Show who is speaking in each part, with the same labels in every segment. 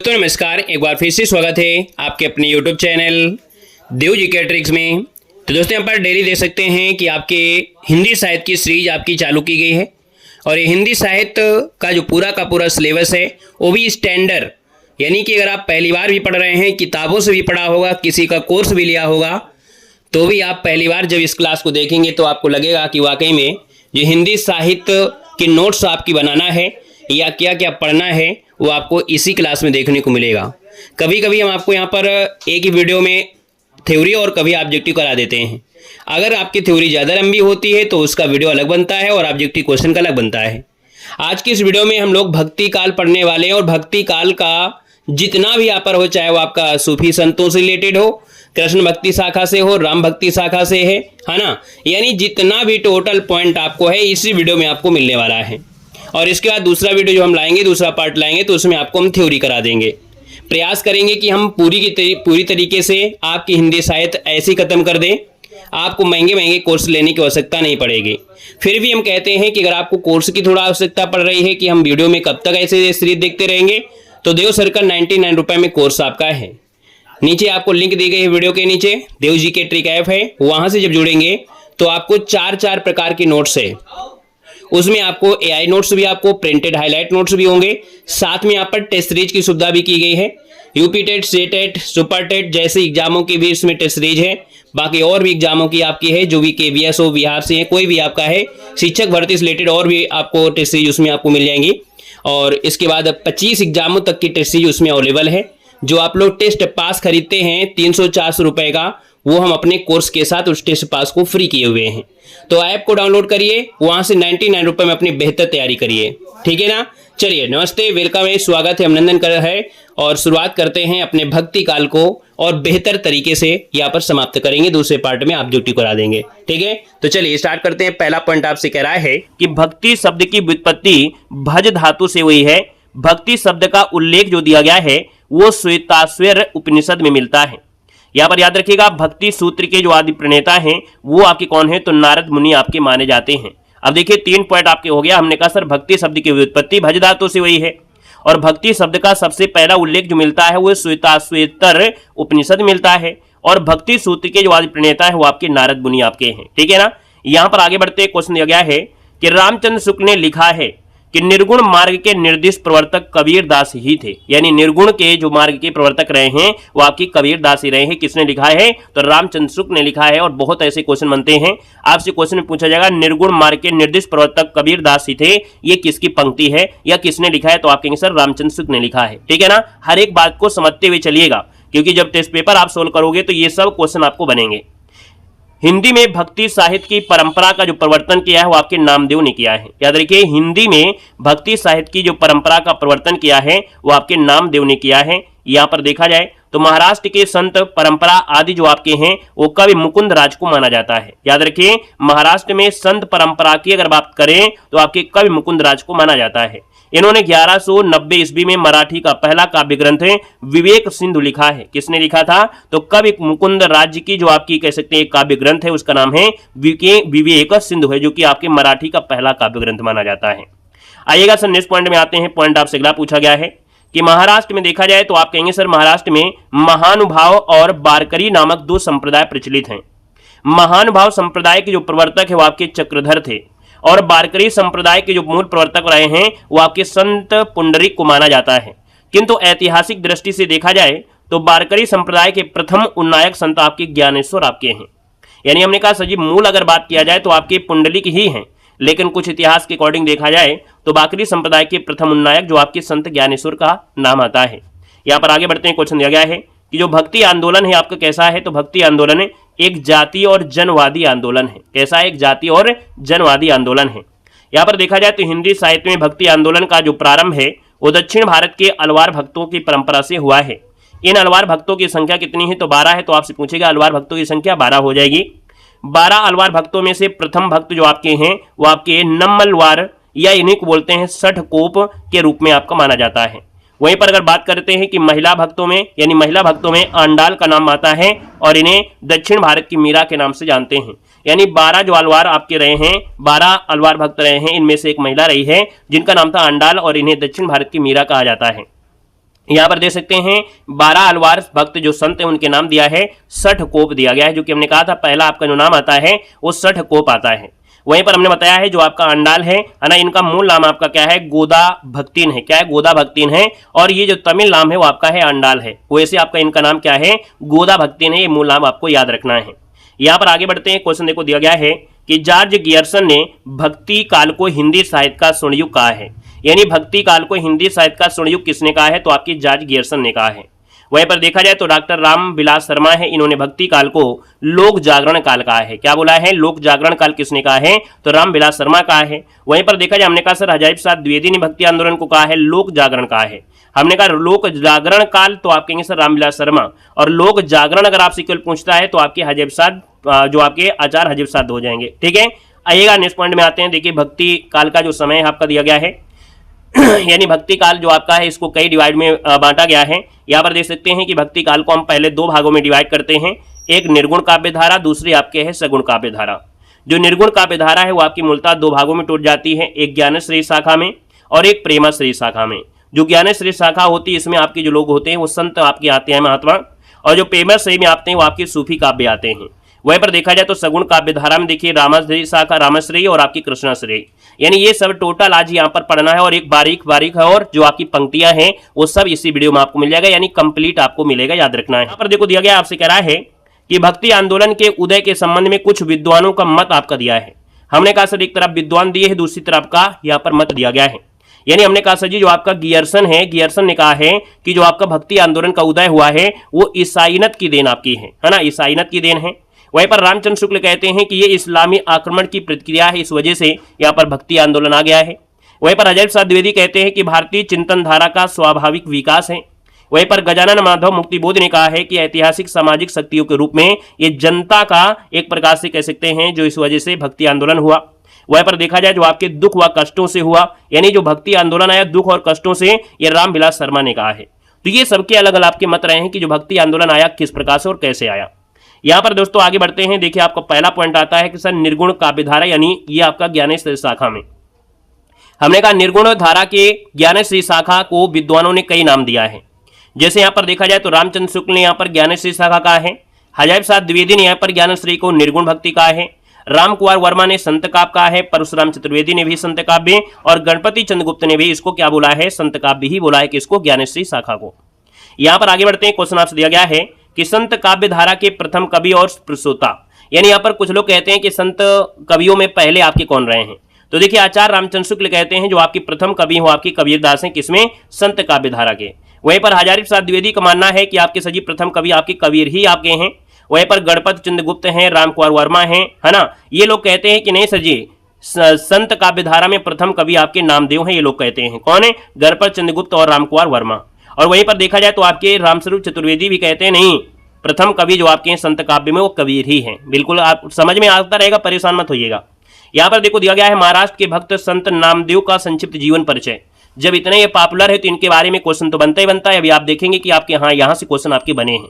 Speaker 1: तो नमस्कार, एक बार फिर से स्वागत है आपके अपने YouTube चैनल देव जी के ट्रिक्स में। तो दोस्तों, यहाँ पर डेली देख सकते हैं कि आपके हिंदी साहित्य की सीरीज आपकी चालू की गई है और ये हिंदी साहित्य का जो पूरा का पूरा सिलेबस है वो भी स्टैंडर्ड, यानी कि अगर आप पहली बार भी पढ़ रहे हैं, किताबों से भी पढ़ा होगा, किसी का कोर्स भी लिया होगा, तो भी आप पहली बार जब इस क्लास को देखेंगे तो आपको लगेगा कि वाकई में जो हिंदी साहित्य के नोट्स आपकी बनाना है या क्या क्या पढ़ना है वो आपको इसी क्लास में देखने को मिलेगा। कभी कभी हम आपको यहाँ पर एक ही वीडियो में थ्योरी और कभी ऑब्जेक्टिव करा देते हैं। अगर आपकी थ्योरी ज़्यादा लंबी होती है तो उसका वीडियो अलग बनता है और ऑब्जेक्टिव क्वेश्चन का अलग बनता है। आज की इस वीडियो में हम लोग भक्ति काल पढ़ने वाले हैं और भक्ति काल का जितना भी यहाँ पर हो, चाहे वो आपका सूफी संतों से रिलेटेड हो, कृष्ण भक्ति शाखा से हो, राम भक्ति शाखा से है ना, यानी जितना भी टोटल पॉइंट आपको है इसी वीडियो में आपको मिलने वाला है। और इसके बाद दूसरा वीडियो जो हम लाएंगे, दूसरा पार्ट लाएंगे, तो उसमें आपको हम थ्योरी करा देंगे। प्रयास करेंगे कि हम पूरी तरीके से आपकी हिंदी साहित्य ऐसी खत्म कर दें, आपको महंगे महंगे कोर्स लेने की आवश्यकता नहीं पड़ेगी। फिर भी हम कहते हैं कि अगर आपको कोर्स की थोड़ा आवश्यकता पड़ रही है कि हम वीडियो में कब तक ऐसे सीरीज देखते रहेंगे, तो देव सर्कल 99 रुपये में कोर्स आपका है। नीचे आपको लिंक दी गई है वीडियो के नीचे, देव जी के ट्रिक ऐप है, वहाँ से जब जुड़ेंगे तो आपको चार प्रकार के नोट्स है। उसमें आपको AI नोट्स भी, आपको प्रिंटेड हाईलाइट नोट्स भी होंगे, साथ में यहाँ पर टेस्ट सीरीज की सुविधा भी की गई है। UP TET, SATAT, super TET जैसे एग्जामों की भी इसमें टेस्ट सीरीज है। बाकी और भी एग्जामों की आपकी है, जो भी KVS हो, बिहार से है, कोई भी आपका है, शिक्षक भर्ती से रिलेटेड और भी आपको टेस्ट सीरीज उसमें आपको मिल जाएंगी। और इसके बाद 25 एग्जामों तक की टेस्ट सीरीज उसमें अवेलेबल है। जो आप लोग टेस्ट पास खरीदते हैं 300-400 रुपए का, वो हम अपने कोर्स के साथ उस टेस्ट पास को फ्री किए हुए हैं। तो ऐप को डाउनलोड करिए, वहां से 99 रुपये में अपनी बेहतर तैयारी करिए, ठीक है ना। चलिए, नमस्ते, वेलकम है, स्वागत है, अभिनंदन कर रहा है और शुरुआत करते हैं अपने भक्ति काल को और बेहतर तरीके से यहाँ पर समाप्त करेंगे। दूसरे पार्ट में ऑब्जेक्टिव करा देंगे, ठीक है। तो चलिए स्टार्ट करते हैं। पहला पॉइंट आपसे कह रहा है कि भक्ति शब्द की व्युत्पत्ति भज धातु से हुई है। भक्ति शब्द का उल्लेख जो दिया गया है वो श्वेताश्वर उपनिषद में मिलता है। यहाँ पर याद रखिएगा, भक्ति सूत्र के जो आदि प्रणेता हैं वो आपके कौन है, तो नारद मुनि आपके माने जाते हैं। अब देखिए 3 पॉइंट आपके हो गया। हमने कहा सर भक्ति शब्द की व्युत्पत्ति भज धातु से हुई है और भक्ति शब्द का सबसे पहला उल्लेख जो मिलता है वो श्वेताश्वेतर उपनिषद मिलता है और भक्ति सूत्र के जो आदि प्रणेता है वो आपके नारद मुनि आपके हैं, ठीक है ना। यहाँ पर आगे बढ़ते क्वेश्चन दिया गया है कि रामचंद्र शुक्ल ने लिखा है कि निर्गुण मार्ग के निर्दिष्ट प्रवर्तक कबीर दास ही थे। यानी निर्गुण के जो मार्ग के प्रवर्तक रहे हैं वो आपकी कबीर दास ही रहे हैं। किसने लिखा है, तो रामचंद्र शुक्ल ने लिखा है। और बहुत ऐसे क्वेश्चन बनते हैं, आपसे क्वेश्चन में पूछा जाएगा निर्गुण मार्ग के निर्दिष्ट प्रवर्तक कबीर दास ही थे, ये किसकी पंक्ति है या किसने लिखा है, तो आप कहेंगे सर रामचंद्र शुक्ल ने लिखा है, ठीक है ना। हर एक बात को समझते हुए चलिएगा, क्योंकि जब टेस्ट पेपर आप सोल्व करोगे तो ये सब क्वेश्चन आपको बनेंगे। हिंदी में भक्ति साहित्य की परंपरा का जो प्रवर्तन किया है वो आपके नामदेव ने किया है। याद रखिए, हिंदी में भक्ति साहित्य की जो परंपरा का प्रवर्तन किया है वो आपके नामदेव ने किया है। यहाँ पर देखा जाए तो महाराष्ट्र के संत परंपरा आदि जो आपके हैं वो कवि मुकुंद राज को माना जाता है। याद रखिए, महाराष्ट्र में संत परंपरा की अगर बात करें तो आपके कवि मुकुंद राज को माना जाता है। इन्होंने 1190 ईस्वी में मराठी का पहला काव्य ग्रंथ विवेक सिंधु लिखा है। किसने लिखा था, तो कवि मुकुंद राज की जो आपकी कह सकते हैं काव्य ग्रंथ है उसका नाम है विवेक सिंधु है, जो कि आपके मराठी का पहला काव्य ग्रंथ माना जाता है। आइएगा सर नेक्स्ट पॉइंट में आते हैं। पॉइंट आपसे अगला पूछा गया है कि महाराष्ट्र में देखा जाए तो आप कहेंगे सर महाराष्ट्र में महानुभाव और बारकरी नामक 2 संप्रदाय प्रचलित हैं। महानुभाव संप्रदाय के जो प्रवर्तक है वो आपके चक्रधर थे और बारकरी संप्रदाय के जो मूल प्रवर्तक रहे हैं वो आपके संत पुंडरीक को माना जाता है। किंतु ऐतिहासिक दृष्टि से देखा जाए तो बारकरी संप्रदाय के प्रथम उन्नायक संत आपके ज्ञानेश्वर आपके हैं। यानी हमने कहा सर जी मूल अगर बात किया जाए तो आपके पुंडलिक ही हैं, लेकिन कुछ इतिहास के अकॉर्डिंग देखा जाए तो बारकरी संप्रदाय के प्रथम उन्नायक जो आपके संत ज्ञानेश्वर का नाम आता है। यहाँ पर आगे बढ़ते हैं। क्वेश्चन दिया गया है कि जो भक्ति आंदोलन है आपका कैसा है, तो भक्ति आंदोलन एक जातीय और जनवादी आंदोलन है। कैसा है, एक जातीय और जनवादी आंदोलन है। यहाँ पर देखा जाए तो हिंदी साहित्य में भक्ति आंदोलन का जो प्रारंभ है वो दक्षिण भारत के अलवार भक्तों की परंपरा से हुआ है। इन अलवार भक्तों की संख्या कितनी है, तो 12 है। तो आपसे पूछेगा अलवार भक्तों की संख्या 12 हो जाएगी। 12 अलवार भक्तों में से प्रथम भक्त जो आपके हैं वो आपके नम्मलवार या इन्हीं को बोलते हैं सठकोप के रूप में आपका माना जाता है। वहीं पर अगर बात करते हैं कि महिला भक्तों में आंडाल का नाम आता है और इन्हें दक्षिण भारत की मीरा के नाम से जानते हैं। यानी 12 जो अलवार आपके रहे हैं, 12 अलवार भक्त रहे हैं, इनमें से एक महिला रही है जिनका नाम था आंडाल और इन्हें दक्षिण भारत की मीरा कहा जाता है। यहाँ पर देख सकते हैं 12 अलवार भक्त जो संत है उनके नाम दिया है, 60 कोप दिया गया है, जो कि हमने कहा था पहला आपका जो नाम आता है वो 60 कोप आता है। वहीं पर हमने बताया है जो आपका अंडाल है ना, इनका मूल नाम आपका क्या है, गोदा भक्तिन है। क्या है, गोदा भक्तिन है। और ये जो तमिल नाम है वो आपका है अंडाल है, वैसे आपका इनका नाम क्या है, गोदा भक्तिन है। ये मूल नाम आपको याद रखना है। यहाँ पर आगे बढ़ते हैं, क्वेश्चन देखो दिया गया है कि जॉर्ज गियर्सन ने भक्ति काल को हिंदी साहित्य का स्वर्णयुग कहा है। यानी भक्ति काल को हिंदी साहित्य का स्वर्णयुग किसने कहा है, तो आपकी जॉर्ज गियर्सन ने कहा है। वहीं पर देखा जाए तो डॉक्टर राम विलास शर्मा है, इन्होंने भक्ति काल को लोक जागरण काल कहा है। क्या बोला है, लोक जागरण काल किसने कहा है, तो राम विलास शर्मा कहा है। वहीं पर देखा जाए हमने कहा सर हजारी प्रसाद द्विवेदी ने भक्ति आंदोलन को कहा है लोक जागरण कहा है। हमने कहा लोक जागरण काल, तो आप कहेंगे सर रामविलास शर्मा, और लोक जागरण अगर आपसे केवल पूछता है तो आपके हजारी प्रसाद जो आपके आचार्य हजारी प्रसाद हो जाएंगे। ठीक है, आइएगा नेक्स्ट पॉइंट में आते हैं। देखिए भक्ति काल का जो समय आपका दिया गया है यानी भक्ति काल जो आपका है इसको कई डिवाइड में बांटा गया है। यहाँ पर देख सकते हैं कि भक्ति काल को हम पहले दो भागों में डिवाइड करते हैं, एक निर्गुण काव्य धारा, दूसरी आपके है सगुण काव्य धारा। जो निर्गुण काव्य धारा है वो आपकी मूलतः दो भागों में टूट जाती है, एक ज्ञानश्री शाखा में और एक प्रेमाश्री शाखा में। जो ज्ञानश्री शाखा होती है इसमें आपके जो लोग होते हैं वो संत आपके आते हैं महात्मा, और जो प्रेमाश्री में आते हैं वो आपके सूफी काव्य आते हैं। वहीं पर देखा जाए तो सगुण काव्य धारा में देखिए रामाश्री शाखा, रामश्री और आपकी कृष्णाश्री, यानी ये सब टोटल आज यहाँ पर पढ़ना है। और एक बारीक है, और जो आपकी पंक्तियां हैं वो सब इसी वीडियो में आपको मिल जाएगा, यानी कंप्लीट आपको मिलेगा, याद रखना है। यहाँ पर देखो दिया गया आपसे कह रहा है कि भक्ति आंदोलन के उदय के संबंध में कुछ विद्वानों का मत आपका दिया है। हमने कहा सर एक तरफ विद्वान दिए है, दूसरी तरफ का यहाँ पर मत दिया गया है। यानी हमने कहा सर जी जो आपका गियर्सन है, गियर्सन ने कहा है कि जो आपका भक्ति आंदोलन का उदय हुआ है वो ईसाईयत की देन आपकी है ना, ईसाईयत की देन है। वहीं पर रामचंद्र शुक्ल कहते हैं कि ये इस्लामी आक्रमण की प्रतिक्रिया है, इस वजह से यहाँ पर भक्ति आंदोलन आ गया है। वहीं पर हजारी प्रसाद द्विवेदी कहते हैं कि भारतीय चिंतन धारा का स्वाभाविक विकास है। वहीं पर गजानन माधव मुक्तिबोध ने कहा है कि ऐतिहासिक सामाजिक शक्तियों के रूप में ये जनता का एक प्रकार से कह सकते हैं जो इस वजह से भक्ति आंदोलन हुआ। वहीं पर देखा जाए जो आपके दुख व कष्टों से हुआ, यानी जो भक्ति आंदोलन आया दुख और कष्टों से, ये रामविलास शर्मा ने कहा है। तो ये सबके अलग अलग आपके मत रहे हैं कि जो भक्ति आंदोलन आया किस प्रकार से और कैसे आया। यहाँ पर दोस्तों आगे बढ़ते हैं। देखिए आपका पहला पॉइंट आता है कि सर निर्गुण काव्य धारा, यानी ये आपका ज्ञानश्री शाखा में हमने कहा निर्गुण धारा के ज्ञानश्री शाखा को विद्वानों ने कई नाम दिया है। जैसे यहाँ पर देखा जाए तो रामचंद्र शुक्ल ने यहाँ पर ज्ञानश्री शाखा कहा है, हजारी प्रसाद द्विवेदी ने यहाँ पर ज्ञानश्री को निर्गुण भक्ति कहा है, राम कुमार वर्मा ने संत काव्य कहा है, परशुराम चतुर्वेदी ने भी संत काव्य, और गणपति चंद्रगुप्त ने भी इसको क्या बोला है, संत काव्य ही बोला है कि इसको ज्ञानश्री शाखा को। यहाँ पर आगे बढ़ते हैं, क्वेश्चन आपसे दिया गया है कि संत काव्य धारा के प्रथम कवि और प्रसूता, यानी यहाँ पर कुछ लोग कहते हैं कि संत कवियों में पहले आपके कौन रहे हैं। तो देखिए आचार्य रामचंद्र शुक्ल कहते हैं जो आपके प्रथम कवि हो आपके कबीरदास हैं, किसमें, संत काव्य धारा के। वहीं पर हजारी प्रसाद द्विवेदी का मानना है कि आपके सजी प्रथम कवि आपके कबीर ही आपके हैं। वहीं पर गणपति चंद्रगुप्त हैं, राम कुमार वर्मा हैं, है ना, ये लोग कहते हैं कि नहीं सर जी संत काव्य धारा में प्रथम कवि आपके नामदेव हैं, ये लोग कहते हैं। कौन है, गणपति चंद्रगुप्त और राम कुमार वर्मा। और वहीं पर देखा जाए तो आपके रामस्वरूप चतुर्वेदी भी कहते हैं नहीं, प्रथम कवि जो आपके संत काव्य में वो कबीर ही हैं। बिल्कुल आप समझ में आता रहेगा, परेशान मत होइएगा। यहाँ पर देखो दिया गया है महाराष्ट्र के भक्त संत नामदेव का संक्षिप्त जीवन परिचय। जब इतने ये पॉपुलर है तो इनके बारे में क्वेश्चन तो बनता ही बनता है। अभी आप देखेंगे कि आपके यहाँ से क्वेश्चन आपके बने हैं।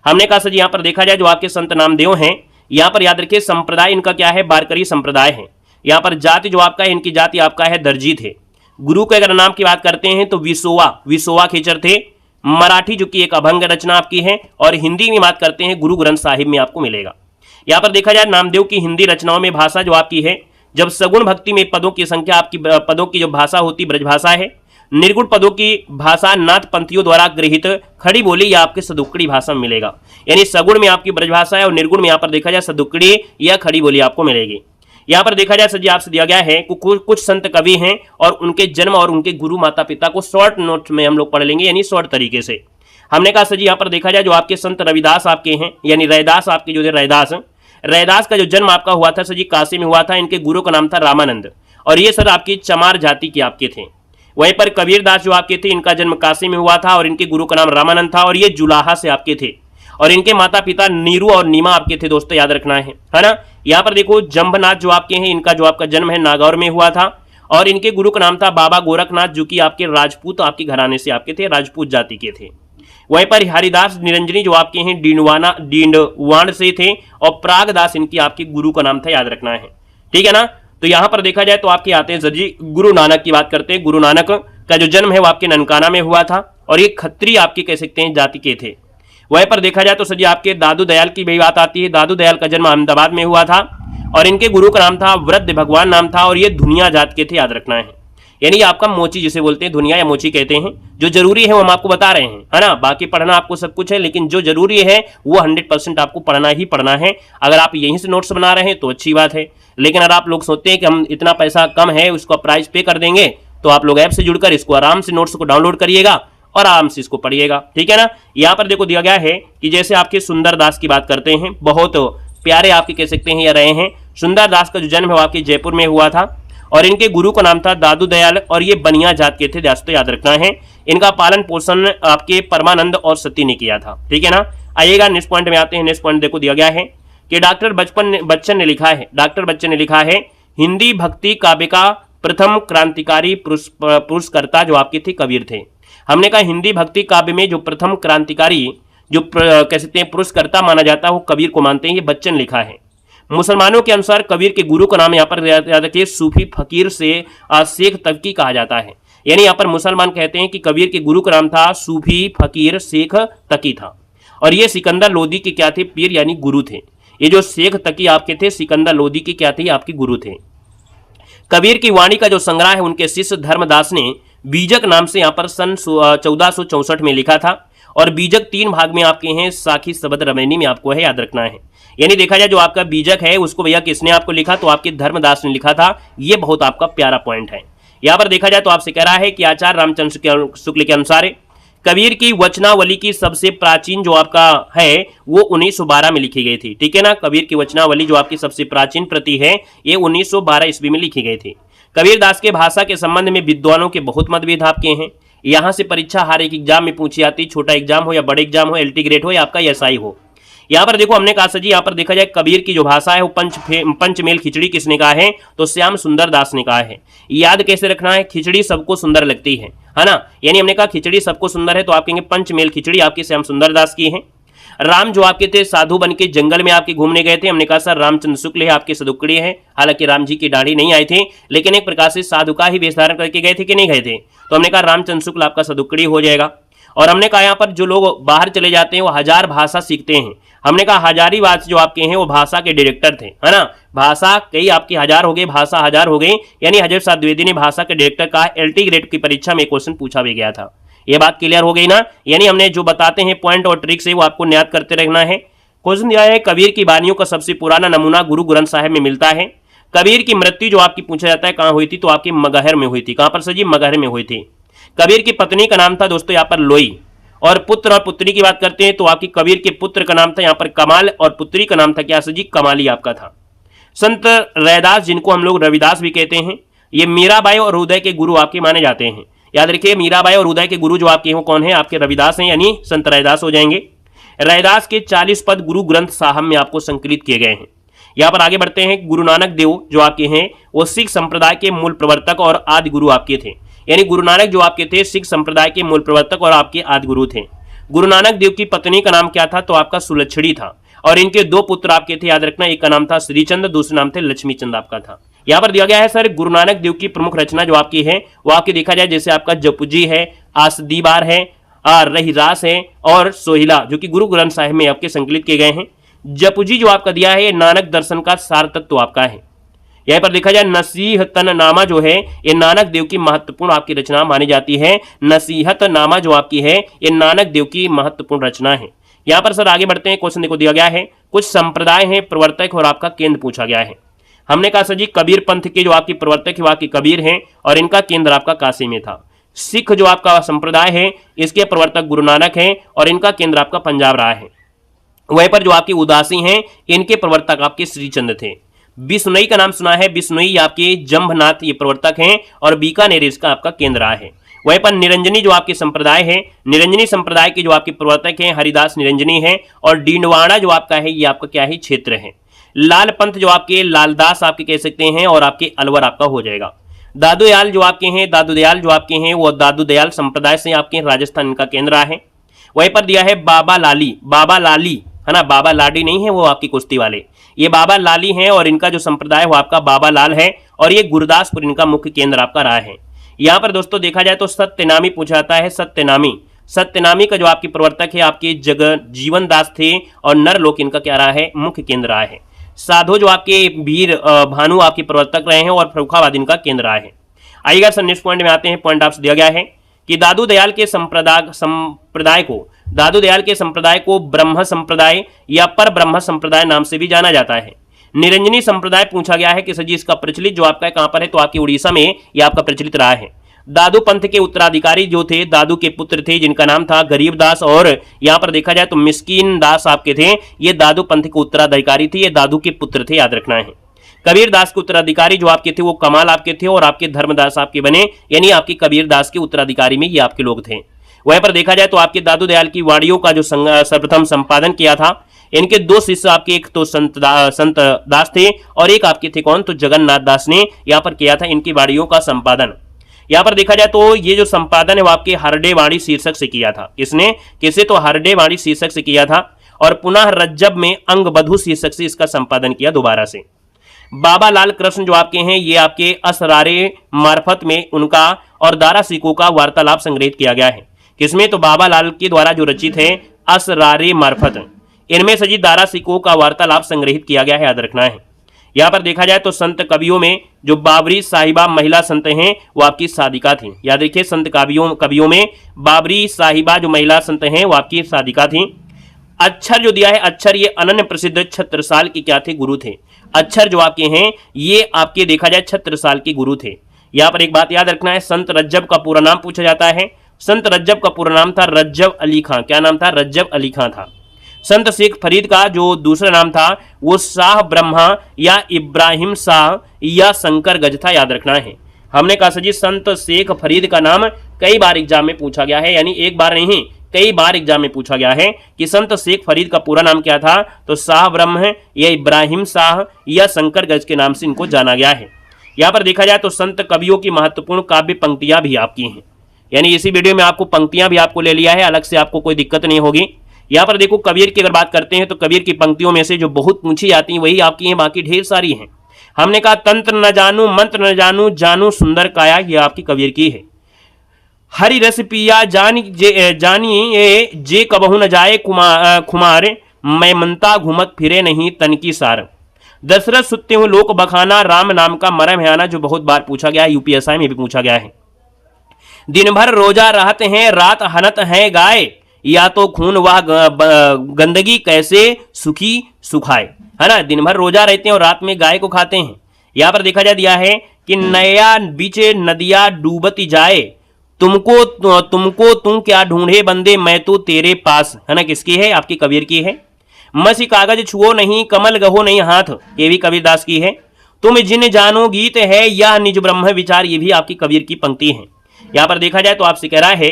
Speaker 1: हमने कहा सर यहाँ पर देखा जाए जो आपके संत नामदेव हैं, यहाँ पर याद रखिए संप्रदाय इनका क्या है, वारकरी संप्रदाय है। यहाँ पर जाति जो आपका है, इनकी जाति आपका है दर्जी थे। गुरु के अगर नाम की बात करते हैं तो विसोवा खेचर थे। मराठी जो कि एक अभंग रचना आपकी है, और हिंदी में बात करते हैं गुरु ग्रंथ साहिब में आपको मिलेगा। यहाँ पर देखा जाए नामदेव की हिंदी रचनाओं में भाषा जो आपकी है, जब सगुण भक्ति में पदों की संख्या आपकी पदों की जो भाषा होती ब्रज भाषा है, निर्गुण पदों की भाषा नाथ पंथियों द्वारा गृहित खड़ी बोली या आपके सदुक्कड़ी भाषा में मिलेगा। यानी सगुण में आपकी ब्रज भाषा है और निर्गुण में यहाँ पर देखा जाए सदुक्कड़ी या खड़ी बोली आपको मिलेगी। यहाँ पर देखा जाए सर जी आपसे दिया गया है कुछ संत कवि हैं और उनके जन्म और उनके गुरु माता पिता को शॉर्ट नोट में हम लोग पढ़ लेंगे, यानी शॉर्ट तरीके से। हमने कहा सर जी यहाँ पर देखा जाए जो आपके संत रविदास आपके हैं, यानी रैदास आपके जो रैदास का जो जन्म आपका हुआ था सर जी काशी में हुआ था। इनके गुरु का नाम था रामानंद, और ये सर आपकी चमार जाति के आपके थे। वहीं पर कबीरदास जो आपके थे, इनका जन्म काशी में हुआ था और इनके गुरु का नाम रामानंद था, और ये जुलाहा से आपके थे। और इनके माता पिता नीरू और नीमा आपके थे, दोस्तों याद रखना है ना। यहाँ पर देखो जंभनाथ जो आपके हैं, इनका जो आपका जन्म है नागौर में हुआ था, और इनके गुरु का नाम था बाबा गोरखनाथ, जो कि आपके राजपूत आपके घराने से आपके थे, राजपूत जाति के थे। वहीं पर हरिदास निरंजनी जो आपके हैं डींडवान से थे, और प्रागदास इनकी आपके गुरु का नाम था, याद रखना है, ठीक है ना। तो यहाँ पर देखा जाए तो आपके आते हैं जी गुरु नानक की बात करते हैं। गुरु नानक का जो जन्म है वो आपके ननकाना में हुआ था, और ये खत्री आपके कह सकते हैं जाति के थे। वहीं पर देखा जाए तो सर जी आपके दादू दयाल की भी बात आती है। दादू दयाल का जन्म अहमदाबाद में हुआ था और इनके गुरु का नाम था वृद्ध भगवान नाम था और ये धुनिया जात के थे, याद रखना है। यानी आपका मोची जिसे बोलते हैं, धुनिया या मोची कहते हैं। जो जरूरी है वो हम आपको बता रहे हैं, है ना। बाकी पढ़ना आपको सब कुछ है, लेकिन जो जरूरी है वो 100% आपको पढ़ना ही पढ़ना है। अगर आप यहीं से नोट्स बना रहे हैं तो अच्छी बात है, लेकिन अगर आप लोग सोचते हैं कि हम इतना पैसा कम है उसको प्राइस पे कर देंगे, तो आप लोग ऐप से जुड़कर इसको आराम से नोट्स को डाउनलोड करिएगा और आराम से इसको पढ़िएगा, ठीक है ना। यहाँ पर देखो दिया गया है कि जैसे आपके सुंदर दास की बात करते हैं, बहुत प्यारे आपके कह सकते हैं या रहे हैं। सुंदर दास का जो जन्म है वो आपके जयपुर में हुआ था और इनके गुरु का नाम था दादू दयाल और ये बनिया जात के थे, दोस्तों याद रखना है। इनका पालन पोषण आपके परमानंद और सती ने किया था, ठीक है ना। आइएगा नेक्स्ट पॉइंट में आते हैं। नेक्स्ट पॉइंट देखो दिया गया है कि डॉक्टर बच्चन ने लिखा है हिंदी भक्ति काव्य का प्रथम क्रांतिकारी पुरस्कर्ता जो आपके थे कबीर थे। हमने कहा हिंदी भक्ति काव्य में जो प्रथम क्रांतिकारी जो कह सकते हैं पुरस्कर्ता माना जाता है वो कबीर को मानते हैं, ये बच्चन लिखा है। मुसलमानों के अनुसार कबीर के गुरु का नाम यहाँ पर याद रखिए सूफी फकीर से शेख तकी कहा जाता है। यानी यहाँ पर मुसलमान कहते हैं कि कबीर के गुरु का नाम था सूफी फकीर शेख तकी था और ये सिकंदर लोदी के क्या थे, पीर यानी गुरु थे। ये जो शेख तकी आपके थे सिकंदर लोदी के क्या थे, आपके गुरु थे। कबीर की वाणी का जो संग्रह है उनके शिष्य धर्मदास ने बीजक नाम से यहाँ पर सन 1464 में लिखा था और बीजक 3 भाग में आपके हैं, साखी शब्द रमैनी में आपको है, याद रखना है। यानी देखा जाए जो आपका बीजक है उसको भैया किसने आपको लिखा, तो आपके धर्मदास ने लिखा था। ये बहुत आपका प्यारा पॉइंट है। यहाँ पर देखा जाए तो आपसे कह रहा है कि आचार्य रामचंद्र शुक्ल के अनुसार कबीर की वचनावली की सबसे प्राचीन जो आपका है वो 1912 में लिखी गई थी, ठीक है ना। कबीर की वचनावली जो आपकी सबसे प्राचीन प्रति है ये 1912 ईस्वी में लिखी गई थी। कबीरदास के भाषा के संबंध में विद्वानों के बहुत मतभेद आपके हैं। यहाँ से परीक्षा हर एक एग्जाम में पूछी जाती, छोटा एग्जाम हो या बड़े एग्जाम हो, एलटी ग्रेड हो या आपका एसआई हो। यहाँ पर देखो हमने कहा सर जी यहाँ पर देखा जाए कबीर की जो भाषा है वो पंचमेल खिचड़ी किसने कहा है, तो श्याम सुंदर दास ने कहा है। याद कैसे रखना है, खिचड़ी सबको सुंदर लगती है ना। यानी हमने कहा खिचड़ी सबको सुंदर है तो आप कहेंगे पंचमेल खिचड़ी आपकी श्याम सुंदर दास की है। राम जो आपके थे साधु बन के जंगल में आपके घूमने गए थे, हमने कहा सर रामचंद्र शुक्ल है आपके सदुकड़ी है। हालांकि राम जी की दाढ़ी नहीं आई थी लेकिन एक प्रकार से साधु का ही वेश धारण करके गए थे कि नहीं गए थे, तो हमने कहा रामचंद्र शुक्ल आपका सदुकड़ी हो जाएगा। और हमने कहा यहाँ पर जो लोग बाहर चले जाते हैं वो 1000 भाषा सीखते हैं, हमने कहा हजारीबाग जो आपके हैं वो भाषा के डायरेक्टर थे, है ना। भाषा कई आपकी 1000 हो गई, भाषा 1000 हो गई, यानी हजरत साहब द्विवेदी ने भाषा के डायरेक्टर का एलटी ग्रेड की परीक्षा में क्वेश्चन पूछा भी गया था। ये बात क्लियर हो गई ना। यानी हमने जो बताते हैं पॉइंट और ट्रिक्स है वो आपको याद करते रहना है। क्वेश्चन दिया है कबीर की वाणियों का सबसे पुराना नमूना गुरु ग्रंथ साहिब में मिलता है। कबीर की मृत्यु जो आपकी पूछा जाता है कहाँ हुई थी, तो आपकी मगहर में हुई थी। कहां पर सर जी, मगहर में हुई थी। कबीर की पत्नी का नाम था दोस्तों यहाँ पर लोई। और पुत्र और पुत्री की बात करते हैं तो आपकी कबीर के पुत्र का नाम था यहाँ पर कमाल और पुत्री का नाम था क्या सर जी, कमाली आपका था। संत रैदास जिनको हम लोग रविदास भी कहते हैं, ये मीराबाई और उदय के गुरु आपके माने जाते हैं। याद रखिए मीराबाई और उदय के गुरु जो आपके हैं कौन है, आपके रविदास हैं, यानी संत रैदास हो जाएंगे। रैदास के 40 पद गुरु ग्रंथ साहब में आपको संकलित किए गए हैं। यहाँ पर आगे बढ़ते हैं। गुरु नानक देव जो आपके हैं वो सिख संप्रदाय के मूल प्रवर्तक और आदि गुरु आपके थे। यानी गुरु नानक जो आपके थे सिख संप्रदाय के मूल प्रवर्तक और आपके आदि गुरु थे। गुरु नानक देव की पत्नी का नाम क्या था, तो आपका सुलक्षणी था। और इनके 2 पुत्र आपके थे, याद रखना, एक का नाम था श्रीचंद, दूसरा नाम थे लक्ष्मीचंद आपका था। यहाँ पर दिया गया है सर गुरु नानक देव की प्रमुख रचना जो आपकी है वो आपकी देखा जाए जैसे आपका जपुजी है, आसदीबार है, रहीरास है और सोहिला जो कि गुरु ग्रंथ साहिब में आपके संकलित किए गए हैं। जपुजी जो आपका दिया है ये नानक दर्शन का सार तत्व आपका है। यहाँ पर देखा जाए नसीहतन नामा जो है ये नानक देव की महत्वपूर्ण आपकी रचना मानी जाती है। नसीहत नामा जो आपकी है ये नानक देव की महत्वपूर्ण रचना है। यहाँ पर सर आगे बढ़ते हैं। क्वेश्चन देखो दिया गया है कुछ संप्रदाय हैं प्रवर्तक और आपका केंद्र पूछा गया है। हमने कहा सर जी कबीर पंथ के जो आपकी प्रवर्तक है वो आपकी कबीर हैं और इनका केंद्र आपका काशी में था। सिख जो आपका संप्रदाय है इसके प्रवर्तक गुरु नानक हैं और इनका केंद्र आपका पंजाब रहा है। वहीं पर जो आपके उदासी हैं इनके प्रवर्तक आपके श्रीचंद थे। बिश्नोई का नाम सुना है, बिश्नोई आपके जंभनाथ ये प्रवर्तक हैं और बीकानेर इसका आपका केंद्र रहा है। वहीं पर निरंजनी जो आपके संप्रदाय है, निरंजनी संप्रदाय के जो आपके प्रवर्तक हैं हरिदास निरंजनी हैं और डींडवाड़ा जो आपका है ये आपका क्या है क्षेत्र है। लाल पंथ जो आपके लालदास आपके कह सकते हैं और आपके अलवर आपका हो जाएगा। दादू दयाल जो आपके हैं, दादू दयाल जो आपके हैं वो दादू दयाल संप्रदाय से आपके राजस्थान इनका केंद्र है। वहीं पर दिया है बाबा लाली, बाबा लाली है ना, बाबा लाडी नहीं है वो आपकी कुश्ती वाले, ये बाबा लाली हैं और इनका जो संप्रदाय वो आपका बाबा लाल है और ये गुरदासपुर इनका मुख्य केंद्र आपका रहा है। यहाँ पर दोस्तों देखा जाए तो सत्यनामी पूछा जाता है। सत्यनामी, सत्यनामी का जो आपके प्रवर्तक है आपके जीवन दास थे और नरलोक इनका क्या रहा है, मुख्य केंद्र रहा है। साधो जो आपके वीर भानु आपके प्रवर्तक रहे हैं और फर्रुखाबाद इनका केंद्र रहा है। आइएगा सर नेक्स्ट पॉइंट में आते हैं। पॉइंट आपसे दिया गया है कि दादू दयाल के संप्रदाय को ब्रह्म संप्रदाय या पर ब्रह्म संप्रदाय नाम से भी जाना जाता है। निरंजनी संप्रदाय पूछा गया है कि सर जी इसका प्रचलित जो आपका कहां पर है, तो आपकी उड़ीसा में यह आपका प्रचलित रहा है। दादू पंथ के उत्तराधिकारी जो थे दादू के पुत्र थे जिनका नाम था गरीब दास, और यहां पर देखा जाए तो मिस्कीन दास आपके थे, ये दादू पंथ के उत्तराधिकारी थे, ये दादू के पुत्र थे, याद रखना है। कबीर दास के उत्तराधिकारी जो आपके थे वो कमाल आपके थे और आपके धर्मदास आपके बने, यानी आपके कबीर दास के उत्तराधिकारी में ये आपके लोग थे। वहीं पर देखा जाए तो आपके दादू दयाल की वाणियों का जो सर्वप्रथम संपादन किया था, इनके दो शिष्य आपके, एक तो संत दास थे और एक आपके थे कौन, तो जगन्नाथ दास ने यहाँ पर किया था इनकी वाणियों का संपादन। यहाँ पर देखा जाए तो ये जो संपादन है वो आपके हरडे वाणी शीर्षक से किया था। किसने, किसे, तो हरडे वाणी शीर्षक से किया था और पुनः रज्जब में अंगबधु शीर्षक से इसका संपादन किया दोबारा से। बाबा लाल कृष्ण जो आपके हैं ये आपके असरारे मार्फत में उनका और दारा सिकों का वार्तालाप संग्रहित किया गया है। किसमें, तो बाबा लाल के द्वारा जो रचित है असरारे मार्फत, इनमें सजी दारा सिकों का वार्तालाप संग्रहित किया गया है, याद रखना है। यहाँ पर देखा जाए तो संत कवियों में जो बाबरी साहिबा महिला संत हैं वो आपकी साधिका थी। याद रखिए संत कवियों में बाबरी साहिबा जो महिला संत हैं वो आपकी साधिका थी। अक्षर जो दिया है, अक्षर ये अनन्य प्रसिद्ध छत्रसाल के क्या थे, गुरु थे। अक्षर जो आपके हैं ये आपके देखा जाए छत्रसाल के गुरु थे। यहाँ पर एक बात याद रखना है, संत रज्जब का पूरा नाम पूछा जाता है। संत रज्जब का पूरा नाम था रज्जब अली खां। क्या नाम था, रज्जब अली खां था। संत शेख फरीद का जो दूसरा नाम था वो शाह ब्रह्मा या इब्राहिम शाह या शंकर गज था, याद रखना है। हमने कहा सर जी संत शेख फरीद का नाम कई बार एग्जाम में पूछा गया है, यानी एक बार नहीं कई बार एग्जाम में पूछा गया है कि संत शेख फरीद का पूरा नाम क्या था, तो शाह ब्रह्म या इब्राहिम शाह या शंकर गज के नाम से इनको जाना गया है। यहाँ पर देखा जाए तो संत कवियों की महत्वपूर्ण काव्य पंक्तियां भी आपकी हैं, यानी इसी वीडियो में आपको पंक्तियां भी आपको ले लिया है, अलग से आपको कोई दिक्कत नहीं होगी। यहाँ पर देखो कबीर की अगर बात करते हैं तो कबीर की पंक्तियों में से जो बहुत पूछी जाती हैं वही आपकी हैं, बाकी ढेर सारी हैं। हमने कहा तंत्र न जानू मंत्र न जानू जानू सुंदर काया, ये आपकी कबीर की है। हरि रस पिया जानी जे कबहू न जाए खुमार, मैं मनता घुमत फिरे नहीं तन की सार। दशरथ सुत्ते हूँ लोक बखाना, राम नाम का मरम है आना, जो बहुत बार पूछा गया है, यूपीएसआई में भी पूछा गया है। दिन भर रोजा रहते हैं रात हनत है गाय, या तो खून वह गंदगी कैसे सुखी सुखाए, है ना। दिन भर रोजा रहते हैं और रात में गाय को खाते हैं। यहाँ पर देखा जा दिया है कि नया बीचे नदिया डूबती जाए, तुमको तुम क्या ढूंढे बंदे मैं तो तेरे पास, है ना। किसकी है, आपकी कबीर की है। मसी कागज छुओ नहीं कमल गहो नहीं हाथ, ये भी कबीरदास की है। तुम जिन जानो गीत है यह निज ब्रह्म विचार, ये भी आपकी कबीर की पंक्ति है। यहाँ पर देखा जाए तो आपसे कह रहा है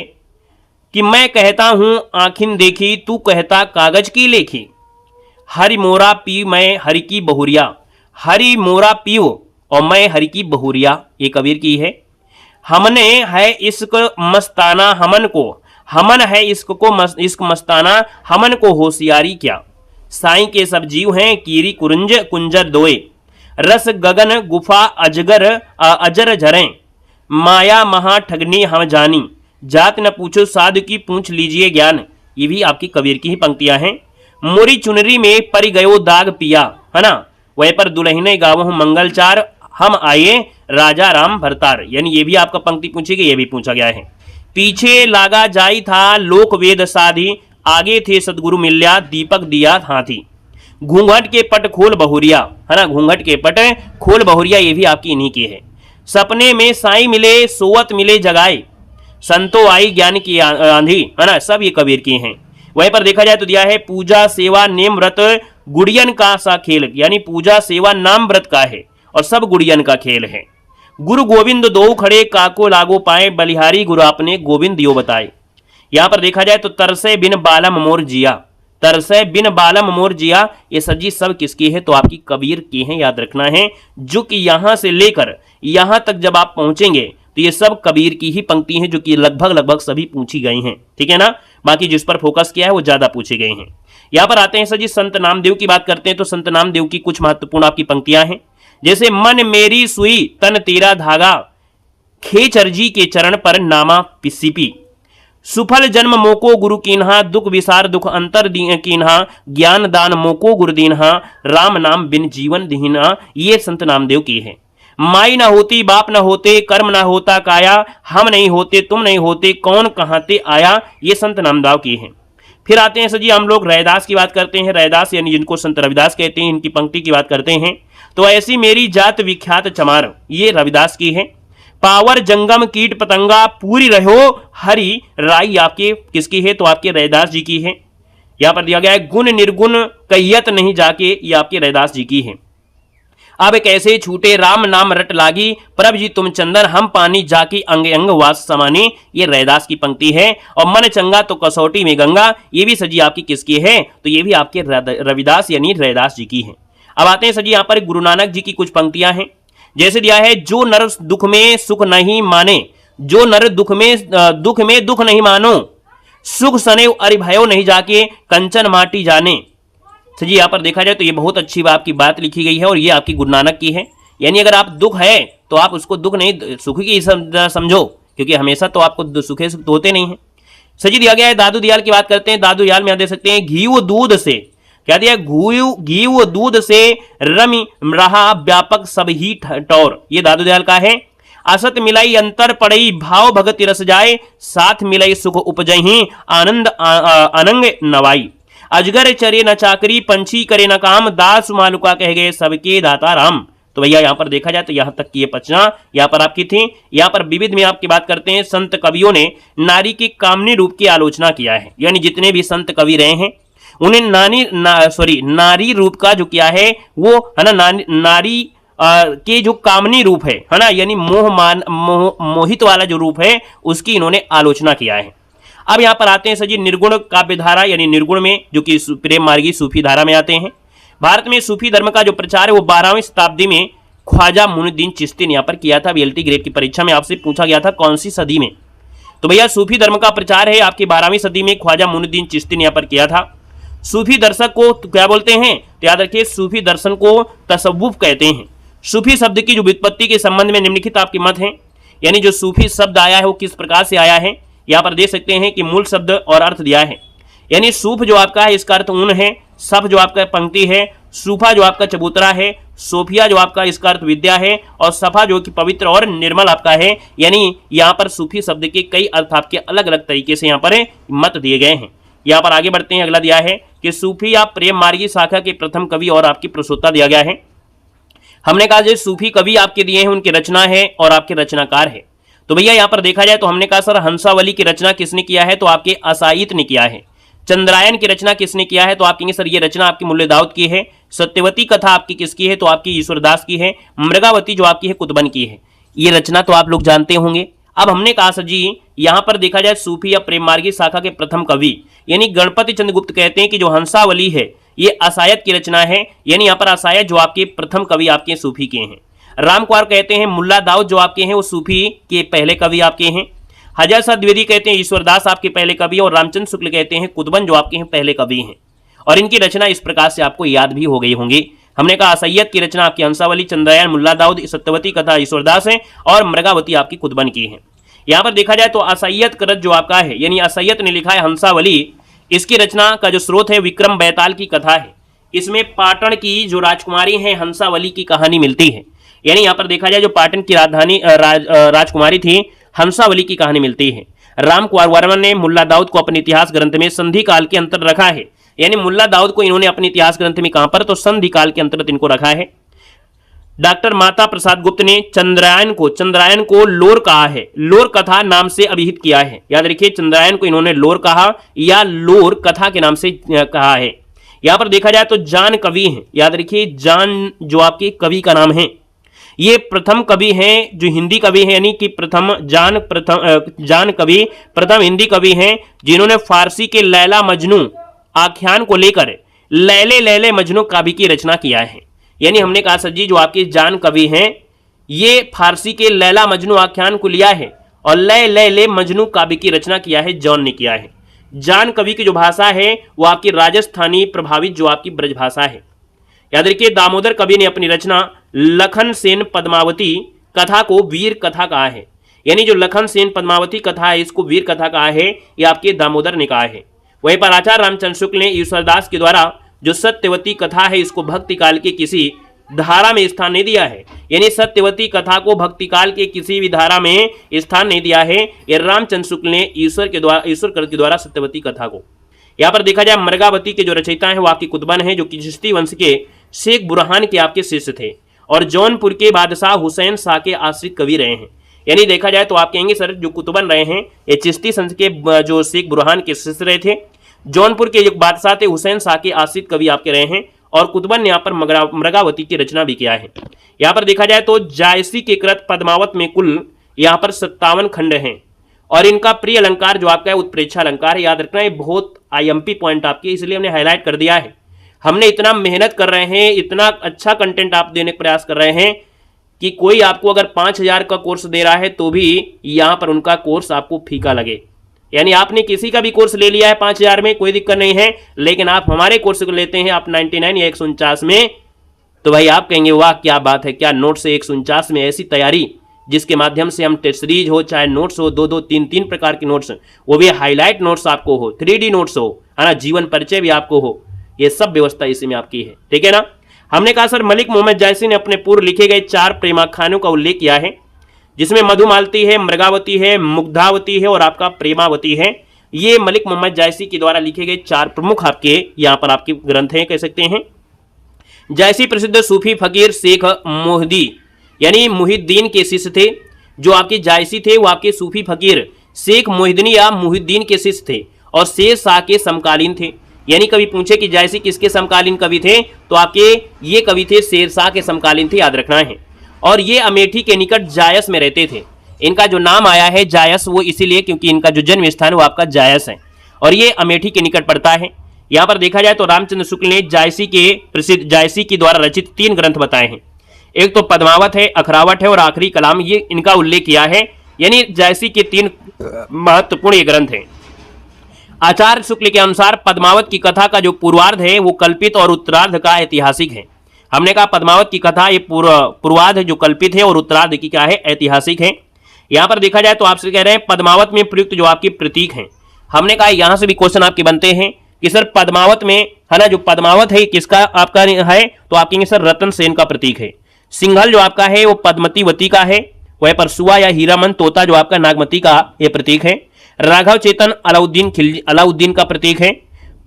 Speaker 1: कि मैं कहता हूं आंखिन देखी तू कहता कागज की लेखी, हरि मोरा पी मैं हरि की बहुरिया, हरि मोरा पीओ और मैं हरि की बहुरिया, ये कबीर की है। हमने है इश्क मस्ताना हमन को, हमन है इश्क मस्ताना हमन को होशियारी क्या, साईं के सब जीव हैं कीरी कुंज कुंजर दोए, रस गगन गुफा अजर झरें, माया महा ठगनी हम जानी, जात न पूछो साधु की पूछ लीजिए ज्ञान, ये भी आपकी कबीर की ही पंक्तियां हैं। मोरी चुनरी में परि गयो दाग पिया, है ना, वह पर दुल्हने गावो मंगलचार, हम आए राजा राम भरतार, यानी ये भी आपका पंक्ति पूछी गई, ये भी पूछा गया है। पीछे लागा जाई था लोक वेद साधी, आगे थे सदगुरु मिल्या दीपक दिया हाथी, घूंघट के पट खोल बहुरिया, है ना, घूंघट के पट खोल बहुरिया, ये भी आपकी इन्हीं की है। सपने में साई मिले सोवत मिले जगाए, संतो आई ज्ञान की आंधी, है ना, सब ये कबीर की हैं। वहीं पर देखा जाए तो दिया है पूजा सेवा नेम व्रत गुड़ियन का सा खेल, यानी पूजा सेवा नाम व्रत का है और सब गुड़ियन का खेल है। गुरु गोविंद दो खड़े काको लागो पाए, बलिहारी गुरु आपने गोविंद दियो बताए। यहाँ पर देखा जाए तो तरसे बिन बालम मोर जिया, तरसे बिन बालम मोर जिया, ये सजी सब किसकी है, तो आपकी कबीर की है, याद रखना है। जो कि यहां से लेकर यहां तक जब आप पहुंचेंगे तो ये सब कबीर की ही पंक्ति हैं, जो कि लगभग सभी पूछी गई हैं, ठीक है ना। बाकी जिस पर फोकस किया है वो ज्यादा पूछे गए हैं। यहाँ पर आते हैं सर जी संत नामदेव की बात करते हैं तो संत नामदेव की कुछ महत्वपूर्ण आपकी पंक्तियां हैं, जैसे मन मेरी सुई तन तेरा धागा, खेच अर्जी के चरण पर नामा पिसिपी, सुफल जन्म मोको गुरु कीन्हा, दुख विसार दुख अंतर कीन्हा, ज्ञान दान मोको गुरु दीन्हा, राम नाम बिन जीवन दीन्हा। ये संत नामदेव की है। माई ना होती बाप ना होते, कर्म ना होता काया, हम नहीं होते तुम नहीं होते, कौन कहाँ ते आया। ये संत नामदेव की है। फिर आते हैं सर जी हम लोग रैदास की बात करते हैं। रैदास यानी जिनको संत रविदास कहते हैं, इनकी पंक्ति की बात करते हैं। तो ऐसी मेरी जात विख्यात चमार, ये रविदास की है। पावर जंगम कीट पतंगा, पूरी रहो हरि राई, आपके किसकी है? तो आपके रैदास जी की है। यहां पर दिया गया है गुण निर्गुण कहियत नहीं जाके, ये आपके रैदास जी की है। अब कैसे छूटे राम नाम रट लागी, प्रभ जी तुम चंदन हम पानी जाकी, अंग अंग वास समानी। ये रैदास की पंक्ति है। और मन चंगा तो कसौटी में गंगा, ये भी सजी आपकी किसकी है? तो ये भी आपके रविदास यानी रैदास जी की है। अब आते हैं सजी यहाँ पर गुरु नानक जी की कुछ पंक्तियां हैं। जैसे दिया है जो नर दुख में सुख नहीं माने, जो नर दुख में दुख नहीं मानो, सुख सने अरि भयो नहीं जाके, कंचन माटी जाने। तो जी यहाँ पर देखा जाए तो ये बहुत अच्छी आपकी बात लिखी गई है और ये आपकी गुरु नानक की है। यानी अगर आप दुख है तो आप उसको दुख नहीं सुख की समझो, क्योंकि हमेशा तो आपको सुखे सुख तो होते नहीं है। सजी दिया गया है दादू दयाल की बात करते हैं। दादू दयाल में आप देख सकते हैं घी व दूध से, क्या दिया? घी व दूध से रमी रहा व्यापक सब ही टौर, ये दादू दयाल का है। असत मिलाई अंतर पड़ई, भाव भगत रस जाए, साथ मिलाई सुख उपजही, आनंद अनंग नवाई। अजगर चरे न चाकरी, पंछी करे न काम, दास मालुका कह गए सबके दाता राम। तो भैया यहाँ पर देखा जाए तो यहाँ तक की ये पचना यहाँ पर आपकी थी। यहाँ पर विविध में आपकी बात करते हैं। संत कवियों ने नारी के कामनी रूप की आलोचना किया है। यानी जितने भी संत कवि रहे हैं उन्हें नारी रूप का जो किया है वो है ना, नारी के जो कामनी रूप है ना, यानी मोहित वाला जो रूप है उसकी इन्होंने आलोचना किया है। अब यहां पर आते हैं सर जी निर्गुण काव्य धारा, यानी निर्गुण में जो कि प्रेम मार्गी सूफी धारा में आते हैं। भारत में सूफी धर्म का जो प्रचार है वो 12वीं शताब्दी में ख्वाजा मुइनुद्दीन चिश्ती ने यहाँ पर किया था। बीएलटी ग्रेड की परीक्षा में आपसे पूछा गया था कौन सी सदी में? तो भैया सूफी धर्म का प्रचार है आपकी 12वीं सदी में ख्वाजा मुइनुद्दीन चिश्ती ने यहाँ पर किया था। सूफी दर्शक को तो क्या बोलते हैं? तो याद रखिए सूफी दर्शन को तसव्वुफ कहते हैं। सूफी शब्द की जो व्युत्पत्ति के संबंध में निम्नलिखित आपके मत हैं। यानी जो सूफी शब्द आया है वो किस प्रकार से आया है, यहाँ पर देख सकते हैं कि मूल शब्द और अर्थ दिया है। यानी सूफ जो आपका है इसका अर्थ ऊन है, सफ जो आपका पंक्ति है, सूफा जो आपका चबूतरा है, सोफिया जो आपका इसका अर्थ विद्या है, और सफा जो कि पवित्र और निर्मल आपका है। यानी यहाँ पर सूफी शब्द के कई अर्थ आपके अलग अलग तरीके से यहाँ पर मत दिए गए हैं। यहाँ पर आगे बढ़ते हैं। अगला दिया है कि सूफी या प्रेम मार्गी शाखा के प्रथम कवि और आपकी प्रसूता दिया गया है। हमने कहा जो सूफी कवि आपके दिए हैं उनकी रचना है और आपके रचनाकार है। तो भैया यहाँ पर देखा जाए तो हमने कहा सर हंसावली की रचना किसने किया है? तो आपके असाईत ने किया है। चंद्रायन की रचना किसने किया है? तो आप कहेंगे सर ये रचना आपकी मूल्य दाऊद की है। सत्यवती कथा आपकी किसकी है? तो आपकी ईश्वरदास की है। मृगावती जो आपकी है कुतुबन की है। ये रचना तो आप लोग जानते होंगे। अब हमने कहा सर जी यहाँ पर देखा जाए सूफी या प्रेम मार्गी शाखा के प्रथम कवि यानी गणपति चंद्र गुप्त कहते हैं कि जो हंसावली है ये असायत की रचना है। यानी यहाँ पर असायत जो आपके प्रथम कवि आपके सूफी के हैं। राम कुमार कहते हैं मुल्ला दाऊद जो आपके हैं वो सूफी के पहले कवि आपके हैं। हजार शाह द्विवेदी कहते हैं ईश्वरदास आपके पहले कवि, और रामचंद्र शुक्ल कहते हैं कुतुबन जो आपके हैं पहले कवि हैं। और इनकी रचना इस प्रकार से आपको याद भी हो गई होंगी। हमने कहा असैयद की रचना आपकी हंसावली, चंद्रायन, मुल्ला दाऊद, सत्यवती कथा ईश्वरदास है, और मृगावती आपकी कुतुबन की है। यहाँ पर देखा जाए तो असैयद कृत जो आपका है यानी असैयद ने लिखा है हंसावली, इसकी रचना का जो स्रोत है विक्रम बैताल की कथा है। इसमें पाटन की जो राजकुमारी है हंसावली की कहानी मिलती है। यानी यहाँ पर देखा जाए जो पाटन की राजधानी राजकुमारी थी हंसावली की कहानी मिलती है। राम कुमार वर्मा ने मुल्ला दाऊद को अपने इतिहास ग्रंथ में संधि काल के अंतर रखा है। यानी मुल्ला दाऊद को इन्होंने अपने इतिहास ग्रंथ में कहां पर? तो संधि काल के अंतर्गत इनको रखा है। डॉक्टर माता प्रसाद गुप्त ने चंद्रायन को लोर कहा है, लोर कथा नाम से अभिहित किया है। याद रखिए चंद्रायन को इन्होंने लोर कहा या लोर कथा के नाम से कहा है। यहां पर देखा जाए तो जान कवि हैं। याद रखिए जान जो आपके कवि का नाम है ये प्रथम कवि हैं जो हिंदी कवि हैं, यानी कि जान कवि प्रथम हिंदी कवि हैं जिन्होंने फारसी के लैला मजनू आख्यान को लेकर लैले लैले मजनू काव्य की रचना किया है। यानी हमने कहा सर जी जो आपके जान कवि हैं ये फारसी के लैला मजनू आख्यान को लिया है और लय लैले मजनू काव्य की रचना किया है, जॉन ने किया है। जान कवि की जो भाषा है वो आपकी राजस्थानी प्रभावित जो आपकी ब्रज भाषा है। याद रखिए दामोदर कवि ने अपनी रचना लखन सेन पद्मावती कथा को वीर कथा कहा है। यानी जो लखन सेन पद्मावती कथा है इसको वीर कथा कहा है, ये आपके दामोदर ने कहा है। वहीं पर आचार्य रामचंद्र शुक्ल ने ईश्वरदास के द्वारा जो सत्यवती कथा है इसको भक्ति काल के किसी धारा में स्थान नहीं दिया है, यानी सत्यवती कथा को भक्ति काल के किसी भी धारा में स्थान नहीं दिया है। ये रामचंद्र शुक्ल ने ईश्वर के द्वारा सत्यवती कथा को। यहाँ पर देखा जाए मृगावती के जो रचयिता है वो आपके कुतुबन है, जो कि चिश्ती वंश के शेख बुरहान के आपके शिष्य थे और जौनपुर के बादशाह हुसैन शाह के आश्रित कवि रहे हैं। यानी देखा जाए तो आप कहेंगे सर जो कुतुबन रहे हैं ये चिश्ती वंश के जो शेख बुरहान के शिष्य रहे थे, जौनपुर के जो बादशाह थे हुसैन शाह के आश्रित कवि आपके रहे हैं, और कुतुबन ने यहाँ पर मृगावती की रचना भी किया है। यहाँ पर देखा जाए तो जायसी के कृत पद्मावत में कुल यहाँ पर 57 खंड हैं और इनका प्रिय अलंकार जो आपका है उत्प्रेक्षा अलंकार है। याद रखना ये बहुत IMP पॉइंट आपके, इसलिए हमने हाईलाइट कर दिया है। हमने इतना मेहनत कर रहे हैं, इतना अच्छा कंटेंट आप देने का प्रयास कर रहे हैं कि कोई आपको अगर 5000 का कोर्स दे रहा है तो भी यहाँ पर उनका कोर्स आपको फीका लगे। यानी आपने किसी का भी कोर्स ले लिया है 5000 में, कोई दिक्कत नहीं है, लेकिन आप हमारे कोर्स को लेते हैं आप 99 या 149 में, तो भाई आप कहेंगे वाह क्या बात है, क्या नोट्स है 149 में, ऐसी तैयारी जिसके माध्यम से हम टेस्ट सीरीज हो चाहे नोट्स हो, 2-2 3-3 प्रकार के नोट्स, वो भी हाईलाइट नोट्स आपको हो, 3D नोट्स हो, है ना, जीवन परिचय भी आपको हो, ये सब व्यवस्था इसी में आपकी है। ठीक है ना। हमने कहा सर मलिक मोहम्मद जायसी ने अपने पूर्व लिखे गए 4 प्रेमाख्यानों का उल्लेख किया है, जिसमें मधुमालती है, मृगावती है, मुग्धावती है और आपका प्रेमावती है। ये मलिक मोहम्मद जायसी के द्वारा लिखे गए 4 प्रमुख आपके यहाँ पर आपके ग्रंथ हैं, कह सकते हैं। जायसी प्रसिद्ध सूफी फकीर शेख मोहदी यानी मुहिद्दीन के शिष्य थे। जो आपके जायसी थे वो आपके सूफी फकीर शेख मोहिद्दीन या मुहिद्दीन के शिष्य थे और शेर शाह के समकालीन थे। यानी कभी पूछे कि जायसी किसके समकालीन कवि थे, तो आपके ये कवि थे शेर शाह के समकालीन थे, याद रखना है। और ये अमेठी के निकट जायस में रहते थे। इनका जो नाम आया है जायस वो इसीलिए क्योंकि इनका जो जन्म स्थान वो आपका जायस है और ये अमेठी के निकट पड़ता है। यहाँ पर देखा जाए तो रामचंद्र शुक्ल ने जायसी के द्वारा रचित 3 ग्रंथ बताए हैं। एक तो पद्मावत है, अखरावट है और आखिरी कलाम, ये इनका उल्लेख किया है। यानी जायसी के 3 महत्वपूर्ण ये ग्रंथ हैं। आचार्य शुक्ल के अनुसार पद्मावत की कथा का जो पूर्वार्ध है वो कल्पित और उत्तरार्ध का ऐतिहासिक है। हमने कहा पद्मावत की कथा ये पूर्वार्ध जो कल्पित है और उत्तरार्ध की क्या है, ऐतिहासिक है। यहाँ पर देखा जाए तो आपसे कह रहे हैं पद्मावत में प्रयुक्त जो आपके प्रतीक हैं, हमने कहा यहाँ से भी क्वेश्चन आपके बनते हैं कि सर पद्मावत में है ना, जो पद्मावत है किसका आपका है, तो आप कहेंगे सर रतन सेन का प्रतीक है। सिंघल जो आपका है वो पद्मतीवती का है। वह पर सुआ या हीरामन तोता जो आपका नागमती का ये प्रतीक है। राघव चेतन अलाउद्दीन का प्रतीक है।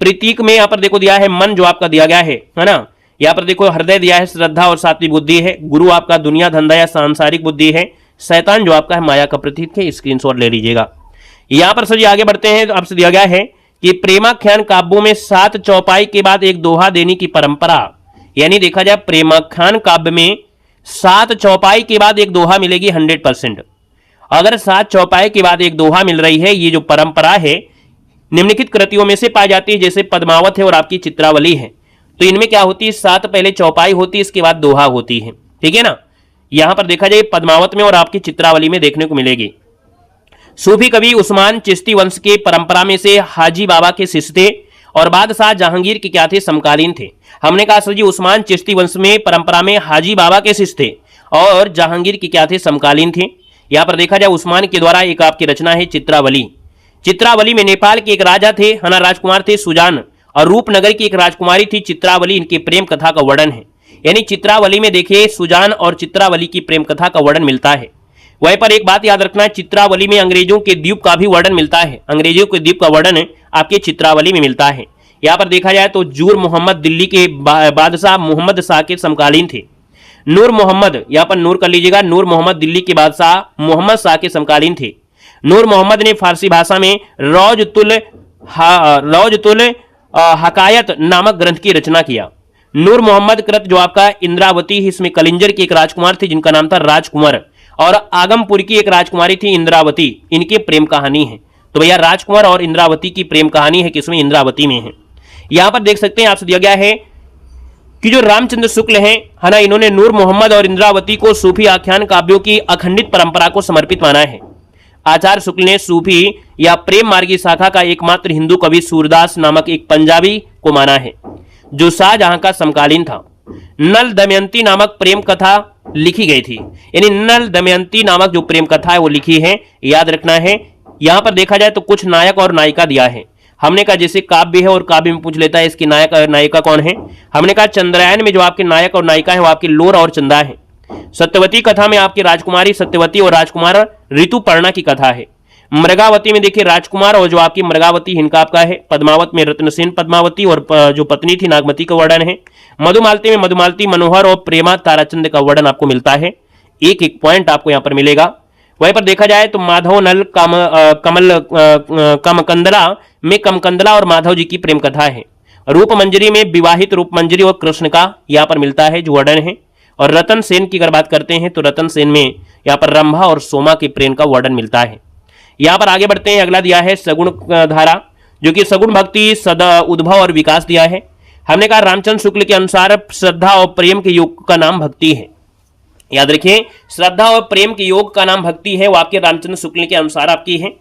Speaker 1: प्रतीक में यहाँ पर देखो दिया है मन जो आपका दिया गया है ना, यहाँ पर देखो हृदय दिया है, श्रद्धा और सात्विक बुद्धि है। गुरु आपका दुनिया धंधा या सांसारिक बुद्धि है। शैतान जो आपका है माया का प्रतीक है। स्क्रीनशॉट ले लीजिएगा। यहाँ पर सर जी आगे बढ़ते हैं तो आपसे दिया गया है कि प्रेमाख्यान काव्यों में 7 चौपाई के बाद एक दोहा देने की परंपरा, यानी देखा जाए प्रेमाख्यान काव्य में 7 चौपाई के बाद एक दोहा मिलेगी 100%। अगर 7 चौपाई के बाद एक दोहा मिल रही है, ये जो परंपरा है निम्नलिखित कृतियों में से पाई जाती है, जैसे पद्मावत है और आपकी चित्रावली है। तो इनमें क्या होती है, 7 पहले चौपाई होती है, इसके बाद दोहा होती है। ठीक है ना। यहां पर देखा जाए पद्मावत में और आपकी चित्रावली में देखने को मिलेगी। सूफी कवि उस्मान चिश्ती वंश के परंपरा में से हाजी बाबा के शिष्य थे और बादशाह जहांगीर के क्या थे, समकालीन थे। हमने कहा सर जी उस्मान चिश्ती वंश में परंपरा में हाजी बाबा के शिष्य थे और जहांगीर के क्या थे, समकालीन थे। यहाँ पर देखा जाए उस्मान के द्वारा एक आपकी रचना है चित्रावली। चित्रावली में नेपाल के एक राजा थे, है ना, राजकुमार थे सुजान, और रूपनगर की एक राजकुमारी थी चित्रावली। इनके प्रेम कथा का वर्णन है। यानी चित्रावली में देखिए सुजान और चित्रावली की प्रेम कथा का वर्णन मिलता है। वहीं पर एक बात याद रखना है, चित्रावली में अंग्रेजों के द्वीप का भी वर्णन मिलता है। अंग्रेजों के द्वीप का वर्णन आपके चित्रावली में मिलता है। यहाँ पर देखा जाए तो जूर मोहम्मद दिल्ली के बादशाह मोहम्मद शाह के समकालीन थे। नूर मोहम्मद, यहाँ पर नूर कर लीजिएगा, नूर मोहम्मद दिल्ली के बादशाह मोहम्मद शाह के समकालीन थे। नूर मोहम्मद ने फारसी भाषा में रौजतुल हकायत नामक ग्रंथ की रचना किया। नूर मोहम्मद कृत जो आपका इंद्रावती है, इसमें कलिंजर की एक राजकुमार थी जिनका नाम था राजकुमार, और आगमपुर की एक राजकुमारी थी इंद्रावती। इनकी प्रेम कहानी है। तो भैया राजकुमार और इंद्रावती की प्रेम कहानी है किसमें, इंद्रावती में है। यहां पर देख सकते हैं आपसे दिया गया है कि जो रामचंद्र शुक्ल हैं, है ना, इन्होंने नूर मोहम्मद और इंद्रावती को सूफी आख्यान काव्यों की अखंडित परंपरा को समर्पित माना है। आचार्य शुक्ल ने सूफी या प्रेम मार्गी शाखा का एकमात्र हिंदू कवि सूरदास नामक एक पंजाबी को माना है जो शाहजहां का समकालीन था। नल दमयंती नामक प्रेम कथा लिखी गई थी। यानी नल दमयंती नामक जो प्रेम कथा है वो लिखी है, याद रखना है। यहां पर देखा जाए तो कुछ नायक और नायिका दिया है। हमने कहा जैसे काव्य है और काव्य में पूछ लेता है इसकी नायक और नायिका कौन है। हमने कहा चंद्रायन में जो आपके नायक और नायिका है वो आपकी लोर और चंदा है। सत्यवती कथा में आपकी राजकुमारी सत्यवती और राजकुमार ऋतुपर्णा की कथा है। मृगावती में देखिए राजकुमार और जो आपकी मृगावती इनका आपका है। पद्मावत में रत्नसेन पद्मावती और जो पत्नी थी नागमती का वर्णन है। मधुमालती में मधुमालती मनोहर और प्रेमा ताराचंद का वर्णन आपको मिलता है। एक एक पॉइंट आपको यहां पर मिलेगा। वहीं पर देखा जाए तो माधव नल कमकंदला में कमकंदला और माधव जी की प्रेम कथा है। रूप मंजरी में विवाहित रूप मंजरी और कृष्ण का यहाँ पर मिलता है जो वर्णन है। और रतन सेन की अगर बात करते हैं तो रतन सेन में यहाँ पर रंभा और सोमा के प्रेम का वर्णन मिलता है। यहाँ पर आगे बढ़ते हैं। अगला दिया है सगुण धारा, जो कि सगुण भक्ति सदा उद्भव और विकास दिया है। हमने कहा रामचंद्र शुक्ल के अनुसार श्रद्धा और प्रेम के योग का नाम भक्ति है। याद रखिए श्रद्धा और प्रेम के योग का नाम भक्ति है, वो आपके रामचंद्र शुक्ल के अनुसार आपकी है।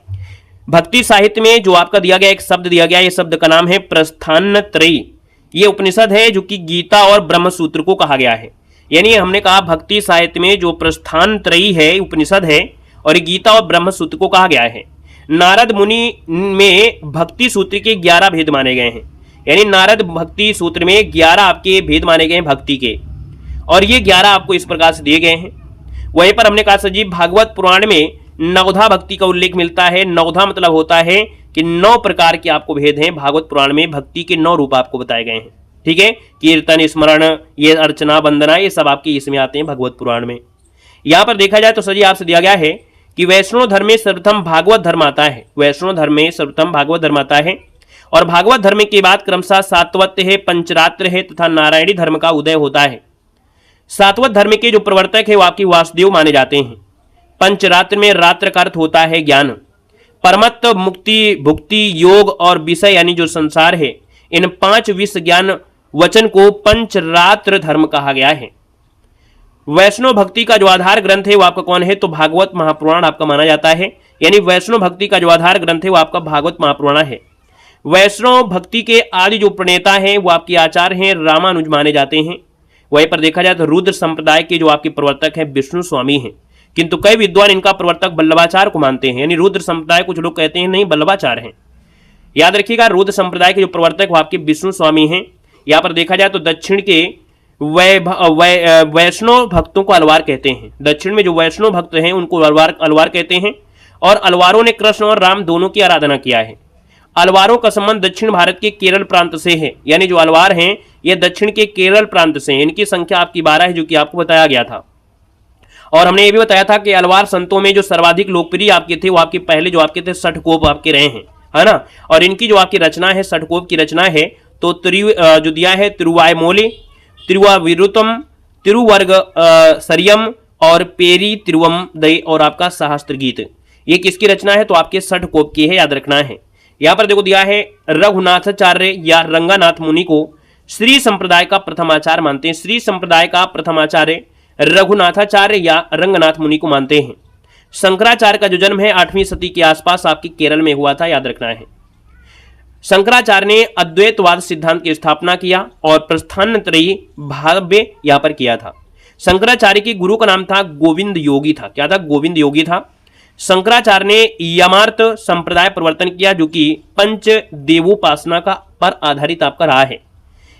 Speaker 1: भक्ति साहित्य में जो आपका दिया गया एक शब्द दिया गया, ये शब्द का नाम है प्रस्थानत्रयी। ये उपनिषद है जो कि गीता और ब्रह्मसूत्र को कहा गया है। यानी हमने कहा भक्ति साहित्य में जो प्रस्थानत्रयी है उपनिषद है और गीता और ब्रह्मसूत्र को कहा गया है। नारद मुनि में भक्ति सूत्र के 11 भेद माने गए हैं। यानी नारद भक्ति सूत्र में 11 आपके भेद माने गए हैं भक्ति के, और ये 11 आपको इस प्रकार से दिए गए हैं। वहीं पर हमने कहा सजीव भागवत पुराण में नवधा भक्ति का उल्लेख मिलता है। नवधा मतलब होता है कि 9 प्रकार के आपको भेद हैं। भागवत पुराण में भक्ति के 9 रूप आपको बताए गए हैं। ठीक है, कीर्तन स्मरण ये अर्चना वंदना ये सब आपके इसमें आते हैं भगवत पुराण में। यहाँ पर देखा जाए तो सजी आपसे दिया गया है कि वैष्णव धर्म में सर्वप्रथम भागवत धर्म आता है। वैष्णव धर्म में सर्वप्रथम भागवत धर्म आता है और भागवत धर्म के बाद क्रमशः सात्वत्य है, पंचरात्र है तथा नारायणी धर्म का उदय होता है। सात्वत धर्म के जो प्रवर्तक है वो आपकी वासुदेव माने जाते हैं। पंचरात्र में रात्र का अर्थ होता है ज्ञान। परमत्व मुक्ति भुक्ति योग और विषय यानी जो संसार है, इन 5 विषय ज्ञान वचन को पंचरात्र धर्म कहा गया है। वैष्णव भक्ति का जो आधार ग्रंथ है वो आपका कौन है, तो भागवत महापुराण आपका माना जाता है। यानी वैष्णव भक्ति का जो आधार ग्रंथ है वो आपका भागवत महापुराण है। वैष्णव भक्ति के आदि जो प्रणेता हैं वो आपके आचार्य हैं रामानुज माने जाते हैं। वहीं पर देखा जाए तो रुद्र संप्रदाय के जो आपके प्रवर्तक हैं विष्णु स्वामी हैं, किंतु कई विद्वान इनका प्रवर्तक बल्लभाचार्य को मानते हैं। यानी रुद्र संप्रदाय कुछ लोग कहते हैं नहीं बल्लभाचार्य हैं। याद रखिएगा रुद्र संप्रदाय के जो प्रवर्तक वो आपके विष्णु स्वामी हैं। यहाँ पर देखा जाए तो दक्षिण के वैष्णव भक्तों को अलवार कहते हैं। दक्षिण में जो वैष्णव भक्त हैं उनको अलवार कहते हैं। और अलवारों ने कृष्ण और राम दोनों की आराधना किया है। अलवारों का संबंध दक्षिण भारत के केरल प्रांत से है। यानी जो अलवार हैं ये दक्षिण के केरल प्रांत से हैं। इनकी संख्या आपकी 12 है जो कि आपको बताया गया था। और हमने ये भी बताया था कि अलवार संतों में जो सर्वाधिक लोकप्रिय आपके थे वो आपके पहले जो आपके थे षटकोप आपके रहे हैं, है ना। और इनकी जो आपकी रचना है षटकोप की रचना है तो जो दिया है तिरुवायमोली, तिरुवाविरुतम, तिरुवर्ग सरियम और पेरी तिरुवम दई और आपका सहस्त्र गीत, ये किसकी रचना है तो आपके षटकोप की है, याद रखना है। यहाँ पर देखो दिया है रघुनाथाचार्य या रंगानाथ मुनि को श्री संप्रदाय का प्रथम आचार्य मानते हैं। श्री संप्रदाय का प्रथम आचार्य रघुनाथाचार्य या रंगनाथ मुनि को मानते हैं। शंकराचार्य का जो जन्म है 8वीं सदी के आसपास आपके केरल में हुआ था, याद रखना है। शंकराचार्य ने अद्वैतवाद सिद्धांत की स्थापना किया और प्रस्थानत्रयी भाव्य यहाँ पर किया था। शंकराचार्य की गुरु का नाम था गोविंद योगी था। क्या था, गोविंद योगी था। शंकराचार्य ने यमार्थ संप्रदाय प्रवर्तन किया जो कि पंच देवोपासना का पर आधारित आपका रहा है।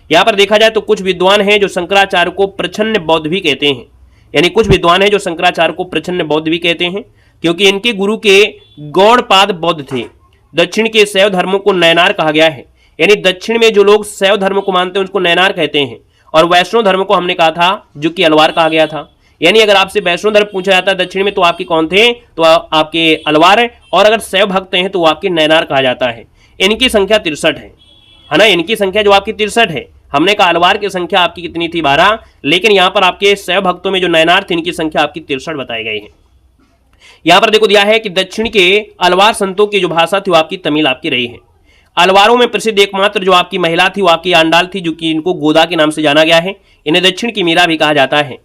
Speaker 1: यहाँ पर देखा जाए तो कुछ विद्वान हैं जो शंकराचार्य को प्रच्छन्न बौद्ध भी कहते हैं। यानी कुछ विद्वान हैं जो शंकराचार्य को प्रच्छन्न बौद्ध भी कहते हैं क्योंकि इनके गुरु के गौड़पाद बौद्ध थे। दक्षिण के शैव धर्मों को नयनार कहा गया है। यानी दक्षिण में जो लोग शैव धर्म को मानते हैं उसको नयनार कहते हैं। और वैष्णव धर्म को हमने कहा था जो कि अलवार कहा गया था। यानी अगर आपसे वैष्णव धर्म पूछा जाता है दक्षिण में तो आपके कौन थे, तो आपके अलवार है। और अगर शैव भक्त हैं तो आपके नयनार कहा जाता है। इनकी संख्या 63 है ना। इनकी संख्या जो आपकी 63 है। हमने कहा अलवार की संख्या आपकी कितनी थी 12, लेकिन यहाँ पर आपके शैव भक्तों में जो नयनार थे इनकी संख्या आपकी 63 बताई गई है। यहाँ पर देखो दिया है कि दक्षिण के अलवार संतों की जो भाषा थी वो आपकी तमिल आपकी रही है। अलवारों में प्रसिद्ध एकमात्र जो आपकी महिला थी वो आपकी आंडाल थी जो कि इनको गोदा के नाम से जाना गया है। इन्हें दक्षिण की मीरा भी कहा जाता है।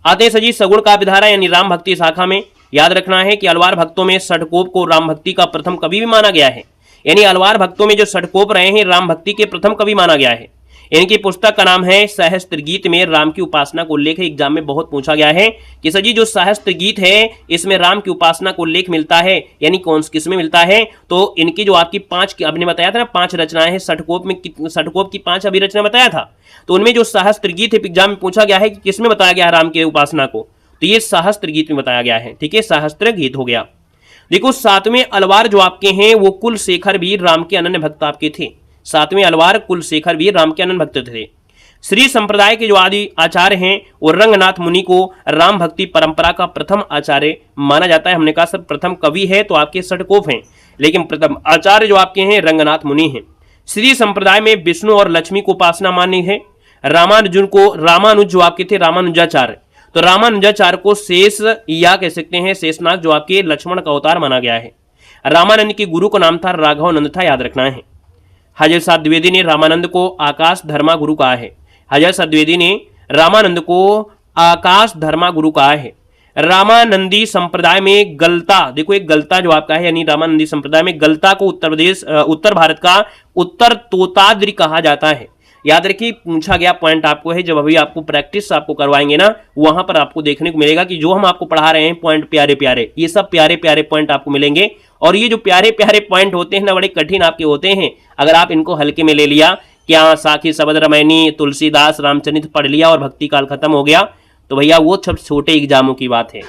Speaker 1: आते हैं सजी सगुण काव्य धारा यानी राम भक्ति शाखा में। याद रखना है कि अलवार भक्तों में षटकोप को राम भक्ति का प्रथम कवि भी माना गया है। यानी अलवार भक्तों में जो षटकोप रहे हैं राम भक्ति के प्रथम कवि माना गया है। इनकी पुस्तक का नाम है सहस्त्र गीत में राम की उपासना को उल्लेख है। एग्जाम में बहुत पूछा गया है कि सर जी जो सहस्त्र गीत है इसमें राम की उपासना को उल्लेख मिलता है, यानी कौन किस में मिलता है? तो इनकी जो आपकी पांच, आपने बताया था ना 5 रचनाएं हैं, षटकोप में षटकोप की 5 अभिरचना बताया था, तो उनमें जो सहस्त्र गीत है एग्जाम में पूछा गया है कि किसमें बताया गया है राम की उपासना को, तो ये सहस्त्र गीत में बताया गया है। ठीक है, सहस्त्र गीत हो गया। देखो 7वें अलवार जो आपके हैं वो कुलशेखर भी राम के अनन्य भक्त आपके थे। 7वें अलवार कुलशेखर भी राम के अनन्य भक्त थे। श्री संप्रदाय के जो आदि आचार्य हैं वो रंगनाथ मुनि को राम भक्ति परंपरा का प्रथम आचार्य माना जाता है। हमने कहा सर प्रथम कवि है तो आपके षटकोप हैं, लेकिन प्रथम आचार्य जो आपके हैं रंगनाथ मुनि हैं। श्री संप्रदाय में विष्णु और लक्ष्मी को उपासना मान्य है। रामानुज जो आपके थे रामानुजाचार्य, तो रामानुजाचार्य को शेष या कह सकते हैं शेषनाग जो आपके लक्ष्मण का अवतार माना गया है। रामानंद के गुरु का नाम था राघवानंद था, याद रखना है। हजरत साहब द्विवेदी ने रामानंद को आकाश धर्मा गुरु कहा है। हजरत साहब द्विवेदी ने रामानंद को आकाश धर्मा गुरु कहा है। रामानंदी संप्रदाय में गलता, देखो एक गलता जो आपका है, यानी रामानंदी संप्रदाय में गलता को उत्तर भारत का उत्तर तोताद्रि कहा जाता है। याद रखिए पूछा गया पॉइंट आपको है, जब अभी आपको प्रैक्टिस आपको करवाएंगे ना वहां पर आपको देखने को मिलेगा कि जो हम आपको पढ़ा रहे हैं पॉइंट प्यारे प्यारे, ये सब प्यारे प्यारे पॉइंट आपको मिलेंगे। और ये जो प्यारे प्यारे पॉइंट होते हैं ना बड़े कठिन आपके होते हैं, अगर आप इनको हल्के में ले लिया, क्या साखी शबद रामायणी तुलसीदास रामचरित पढ़ लिया और भक्ति काल खत्म हो गया, तो भैया वो सब छोटे एग्जामों की बात है।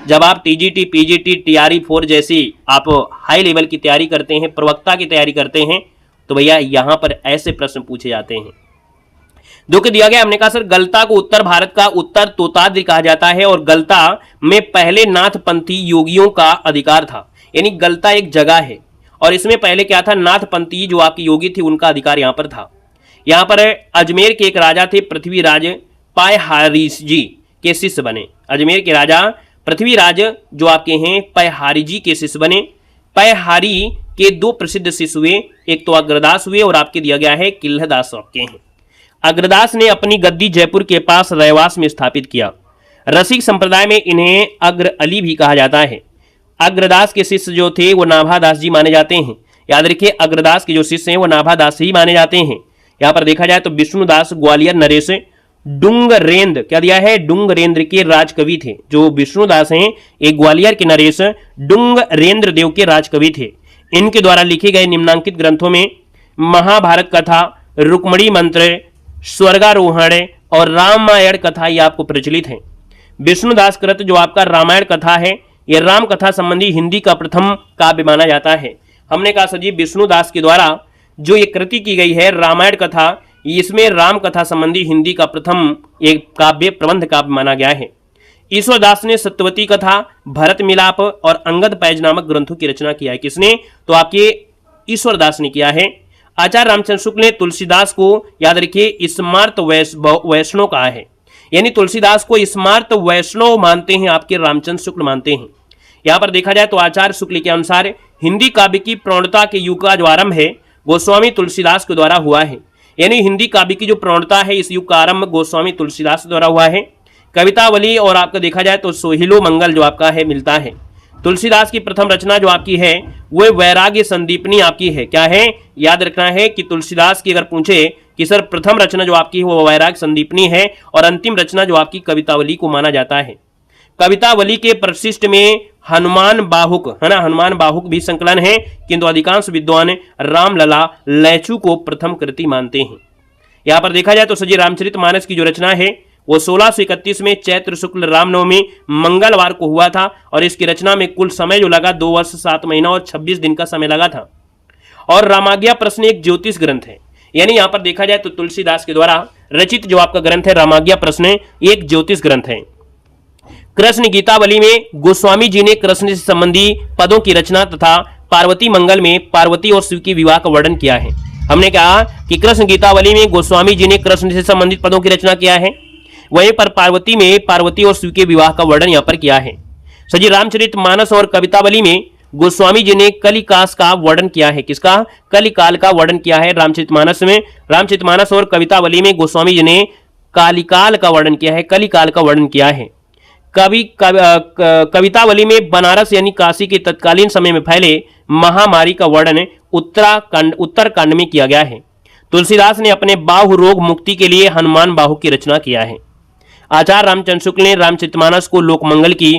Speaker 1: जब आप टीजीटी पीजीटी टीआरई 4 जैसी आप हाई लेवल की तैयारी करते हैं, प्रवक्ता की तैयारी करते हैं, तो भैया यहां पर ऐसे प्रश्न पूछे जाते हैं। जो कि दिया गया, हमने कहा सर गलता को उत्तर भारत का उत्तर तोताद्रि कहा जाता है और गलता में पहले नाथपंथी योगियों का अधिकार था, यानी गलता एक जगह है और इसमें पहले क्या था, नाथपंथी जो आपके योगी थे उनका अधिकार यहां पर था। यहां पर अजमेर के एक राजा थे पृथ्वीराज पायहारी जी के शिष्य बने। अजमेर के राजा पृथ्वीराज जो आपके हैं पायहारी जी के शिष्य बने। पायहारी के 2 प्रसिद्ध शिष्य हुए, एक तो अग्रदास हुए और आपके दिया गया है किल्लदास आपके हैं। अग्रदास ने अपनी गद्दी जयपुर के पास रैवास में स्थापित किया। रसिक संप्रदाय में इन्हें अग्र अली भी कहा जाता है। अग्रदास के शिष्य जो थे वो नाभादास जी माने जाते हैं। याद रखिए अग्रदास के जो शिष्य हैं वो नाभादास ही माने जाते हैं। यहाँ पर देखा जाए तो विष्णुदास ग्वालियर नरेश डुंगरेंद्र, क्या दिया है, डुंगरेंद्र के राजकवि थे। जो विष्णुदास हैं एक ग्वालियर के नरेश डुंगरेंद्र देव के राजकवि थे। इनके द्वारा लिखे गए निम्नांकित ग्रंथों में महाभारत कथा, रुक्मणी मंत्र, स्वर्गारोहण और रामायण कथा ये आपको प्रचलित है। विष्णुदास कृत जो आपका रामायण कथा है यह राम कथा संबंधी हिंदी का प्रथम काव्य माना जाता है। हमने कहा सर जी विष्णुदास के द्वारा जो ये कृति की गई है रामायण कथा, इसमें राम कथा संबंधी हिंदी का प्रथम एक काव्य प्रबंध काव्य माना गया है। ईश्वरदास ने सत्यवती कथा, भरत मिलाप और अंगद पैज नामक ग्रंथों की रचना किया है। किसने, तो आपके ईश्वरदास ने किया है। आचार्य रामचंद्र शुक्ल ने तुलसीदास को याद रखिए स्मार्त वैष्णव कहा है, यानी तुलसीदास को स्मार्त वैष्णव मानते हैं आपके रामचंद्र शुक्ल मानते हैं। यहां पर देखा जाए तो आचार्य शुक्ल के अनुसार हिंदी काव्य की प्रौढ़ता के युग का जो आरंभ है गोस्वामी तुलसीदास के द्वारा हुआ है, यानी हिंदी काव्य की जो प्रौढ़ता है इस युग का आरंभ गोस्वामी तुलसीदास द्वारा हुआ है। कवितावली और आपका देखा जाए तो सोहिलो मंगल जो आपका है मिलता है। तुलसीदास की प्रथम रचना जो आपकी है वो वैराग्य संदीपनी आपकी है। क्या है, याद रखना है कि तुलसीदास की अगर पूछे कि सर प्रथम रचना जो आपकी है वो वैराग्य संदीपनी है और अंतिम रचना जो आपकी कवितावली को माना जाता है। कवितावली के परिशिष्ट में हनुमान बाहुक है ना, हनुमान बाहुक भी संकलन है, किंतु अधिकांश विद्वान रामलला लैचू को प्रथम कृति मानते हैं। यहाँ पर देखा जाए तो सजी रामचरितमानस की जो रचना है वो 1631 में चैत्र शुक्ल रामनवमी मंगलवार को हुआ था और इसकी रचना में कुल समय जो लगा 2 वर्ष 7 महीना और 26 दिन का समय लगा था। और रामाज्ञा प्रश्न एक ज्योतिष ग्रंथ है, यानी यहाँ पर देखा जाए तो तुलसीदास के द्वारा रचित जो आपका ग्रंथ है रामाज्ञा प्रश्न एक ज्योतिष ग्रंथ है। कृष्ण गीतावली में गोस्वामी जी ने कृष्ण से संबंधी पदों की रचना तथा पार्वती मंगल में पार्वती और शिव के विवाह का वर्णन किया है। हमने कहा कि कृष्ण गीतावली में गोस्वामी जी ने कृष्ण से संबंधित पदों की रचना किया है, वहीं पर पार्वती में पार्वती और शिव के विवाह का वर्णन यहाँ पर किया है। सजी रामचरितमानस और कवितावली में गोस्वामी जी ने कलिकास का वर्णन किया है। किसका, कलिकाल का वर्णन किया है रामचरितमानस में। रामचरितमानस और कवितावली में गोस्वामी जी ने कालिकाल का वर्णन किया है, कलिकाल का वर्णन किया है। कवितावली में बनारस यानी काशी के तत्कालीन समय में फैले महामारी का वर्णन उत्तरकांड में किया गया है। तुलसीदास ने अपने बाहु रोग मुक्ति के लिए हनुमान बाहु की रचना किया है। आचार्य रामचंद्र शुक्ल ने रामचरितमानस को लोकमंगल की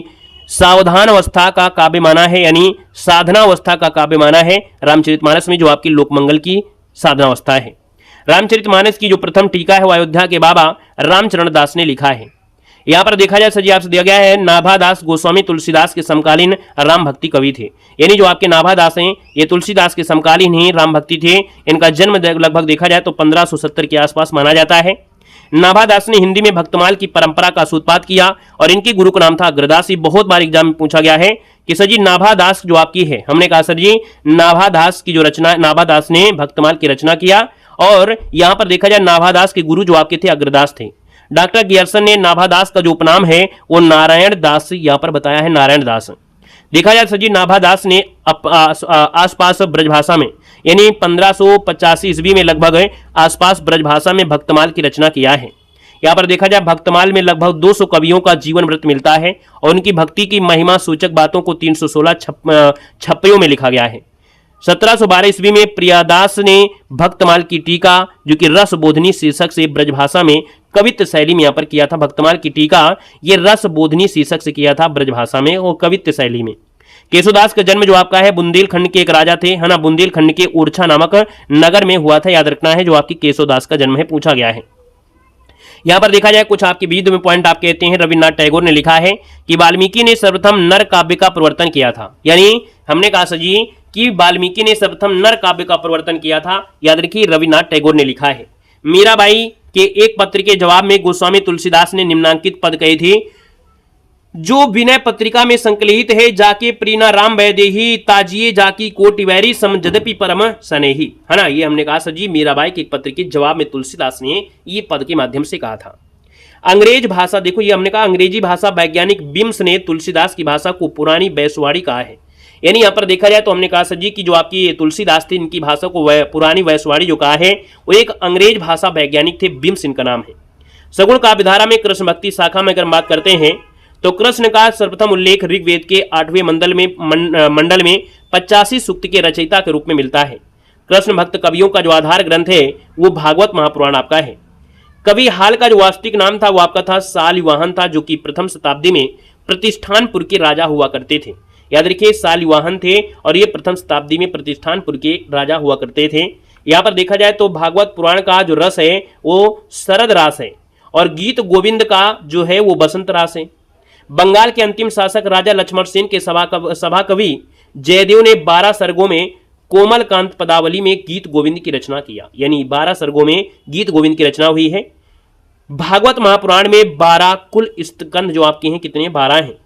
Speaker 1: सावधान अवस्था का काव्य माना है, यानी साधना अवस्था का काव्य माना है। रामचरितमानस में जो आपकी लोकमंगल की साधना अवस्था है। रामचरितमानस की जो प्रथम टीका है वो अयोध्या के बाबा रामचरण दास ने लिखा है। यहाँ पर देखा जाए सजी आपसे दिया गया है, नाभादास गोस्वामी तुलसीदास के समकालीन राम भक्ति कवि थे। यानी जो आपके नाभादास हैं ये तुलसीदास के समकालीन ही राम भक्ति थे। इनका जन्म लगभग देखा जाए तो 1570 के आसपास माना जाता है। नाभादास ने हिंदी में भक्तमाल की परंपरा का सूत्रपात किया और इनके गुरु का नाम था अग्रदास। ये बहुत बार एग्जाम में पूछा गया है कि सर जी नाभादास जो आपकी है, हमने कहा सर जी नाभादास की जो रचना, नाभादास ने भक्तमाल की रचना किया और यहां पर देखा जाए नाभादास के गुरु जो आपके थे अग्रदास थे। डॉक्टर गियर्सन ने नाभादास का जो उपनाम है वो नारायण दास यहां पर बताया है, नारायण दास। देखा जाए सर जी नाभादास ने आसपास ब्रजभाषा में यानी 1585 ईस्वी में लगभग आसपास ब्रजभाषा में भक्तमाल की रचना किया है। यहाँ पर देखा जाए भक्तमाल में लगभग 200 कवियों का जीवन वृत्त मिलता है और उनकी भक्ति की महिमा सूचक बातों को 316 छप्पयों में लिखा गया है। 1712 ईस्वी में प्रियादास ने भक्तमाल की टीका जो कि रस बोधनी शीर्षक से ब्रजभाषा में कवित्व शैली में यहाँ पर किया था। भक्तमाल की टीका ये रस बोधनी शीर्षक से किया था ब्रजभाषा में और कवित्व शैली में। केशोदास का जन्म जो आपका है बुंदेलखंड के एक राजा थे, है ना, बुंदेलखंड के ओरछा नामक नगर में हुआ था। याद रखना है जो आपकी केशोदास का जन्म है, पूछा गया है। यहां पर देखा जाए कुछ आपके बीच में पॉइंट आप कहते हैं। रविन्द्रनाथ टैगोर ने लिखा है कि वाल्मीकि ने सर्वप्रथम नर काव्य का प्रवर्तन किया था। यानी हमने कहा सजी कि वाल्मीकि ने सर्वप्रथम नर काव्य का प्रवर्तन किया था। याद रखिए रविन्द्रनाथ टैगोर ने लिखा है। मीराबाई के एक पत्र के जवाब में गोस्वामी तुलसीदास ने निम्नांकित पद कही थी, जो विनय पत्रिका में संकलित है, जाके प्रीना राम वैदेही ताजिए जाकी कोटि वैरी सम जदपि परम सनेही, है ना। ये हमने कहा सर जी मीराबाई के एक पत्र के जवाब में तुलसीदास ने ये पद के माध्यम से कहा था। अंग्रेज भाषा देखो, ये हमने कहा अंग्रेजी भाषा वैज्ञानिक बिम्स ने तुलसीदास की भाषा को पुरानी वैश्वाड़ी कहा है। यानी यहाँ पर देखा जाए तो हमने कहा सर जी की जो आपकी तुलसीदास थे इनकी भाषा को पुरानी वैश्वाड़ी जो कहा है वो एक अंग्रेज भाषा वैज्ञानिक थे, बिम्स इनका नाम है। सगुण काव्यधारा में कृष्ण भक्ति शाखा में अगर बात करते हैं तो कृष्ण का सर्वप्रथम उल्लेख ऋग्वेद के 8वें मंडल में 85 सूक्त के रचयिता के रूप में मिलता है। कृष्ण भक्त कवियों का जो आधार ग्रंथ है वो भागवत महापुराण आपका है। कवि हाल का जो वास्तविक नाम था वो आपका था सालिवाहन था, जो कि प्रथम शताब्दी में प्रतिष्ठानपुर के राजा हुआ करते थे। याद रखिए सालिवाहन थे और ये प्रथम शताब्दी में प्रतिष्ठानपुर के राजा हुआ करते थे। यहाँ पर देखा जाए तो भागवत पुराण का जो रस है वो शरद रास है और गीत गोविंद का जो है वो बसंत रास है। बंगाल के अंतिम शासक राजा लक्ष्मण सेन के सभा कवि जयदेव ने 12 सर्गों में कोमल कांत पदावली में गीत गोविंद की रचना किया। यानी 12 सर्गों में गीत गोविंद की रचना हुई है। भागवत महापुराण में 12 कुल स्कंद जो आपके हैं कितने 12 हैं।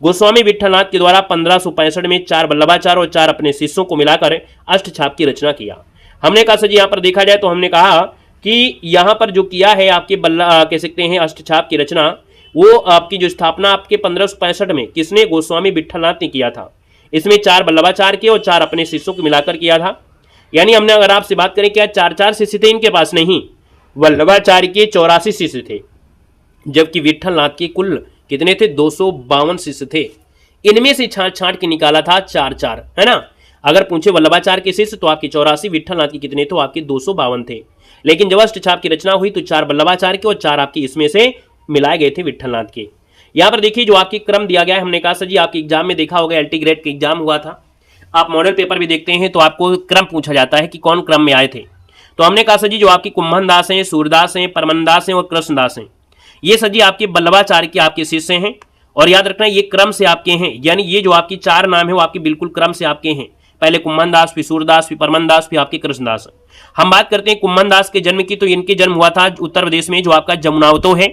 Speaker 1: गोस्वामी विठलनाथ के द्वारा 1565 में 4 वल्लभाचार्य और 4 अपने शिष्यों को मिलाकर अष्टछाप की रचना किया। हमने कहा सर जी यहाँ पर देखा जाए तो हमने कहा कि यहाँ पर जो किया है आपके कह सकते हैं अष्टछाप की रचना, वो आपकी जो स्थापना आपके 1565 में किसने, गोस्वामी विठलनाथ ने किया था। इसमें 4 वल्लभाचार्य के और 4 अपने शिष्यों को मिलाकर किया था। यानी हमने अगर आपसे बात करें क्या 4 शिष्य थे इनके पास, नहीं, वल्लभाचार्य के 84 शिष्य थे, जबकि विठलनाथ के कुल कितने थे 252 शिष्य थे। इनमें से छांट के निकाला था 4, है ना। अगर पूछे वल्लभाचार्य के शिष्य तो आपके 84, विठलनाथ के कितने तो आपके 252 थे। लेकिन जब अष्टछाप की रचना हुई तो 4 वल्लभाचार्य के और 4 आपके इसमें से मिलाए गए थे विठलनाथ के। यहाँ पर देखिए जो आपकी क्रम दिया गया है, हमने कहा सर जी आपके एग्जाम में देखा होगा एलटी ग्रेड का एग्जाम हुआ था, आप मॉडल पेपर भी देखते हैं तो आपको क्रम पूछा जाता है कि कौन क्रम में आए थे। तो हमने कहा सर जी जो आपकी कुंभन दास हैं, सूरदास हैं, परमनदास हैं और कृष्णदास हैं, ये सर जी आपके वल्लभाचार्य के आपके शिष्य हैं। और याद रखना ये क्रम से आपके हैं, यानी ये जो आपकी 4 नाम है वो आपके बिल्कुल क्रम से आपके हैं। पहले कुंभन दास, फिर सूरदास, फिर परमनदास, फिर आपके कृष्णदास। हम बात करते हैं कुंभन दास के जन्म की, तो इनके जन्म हुआ था उत्तर प्रदेश में जो आपका जमुनावतो है।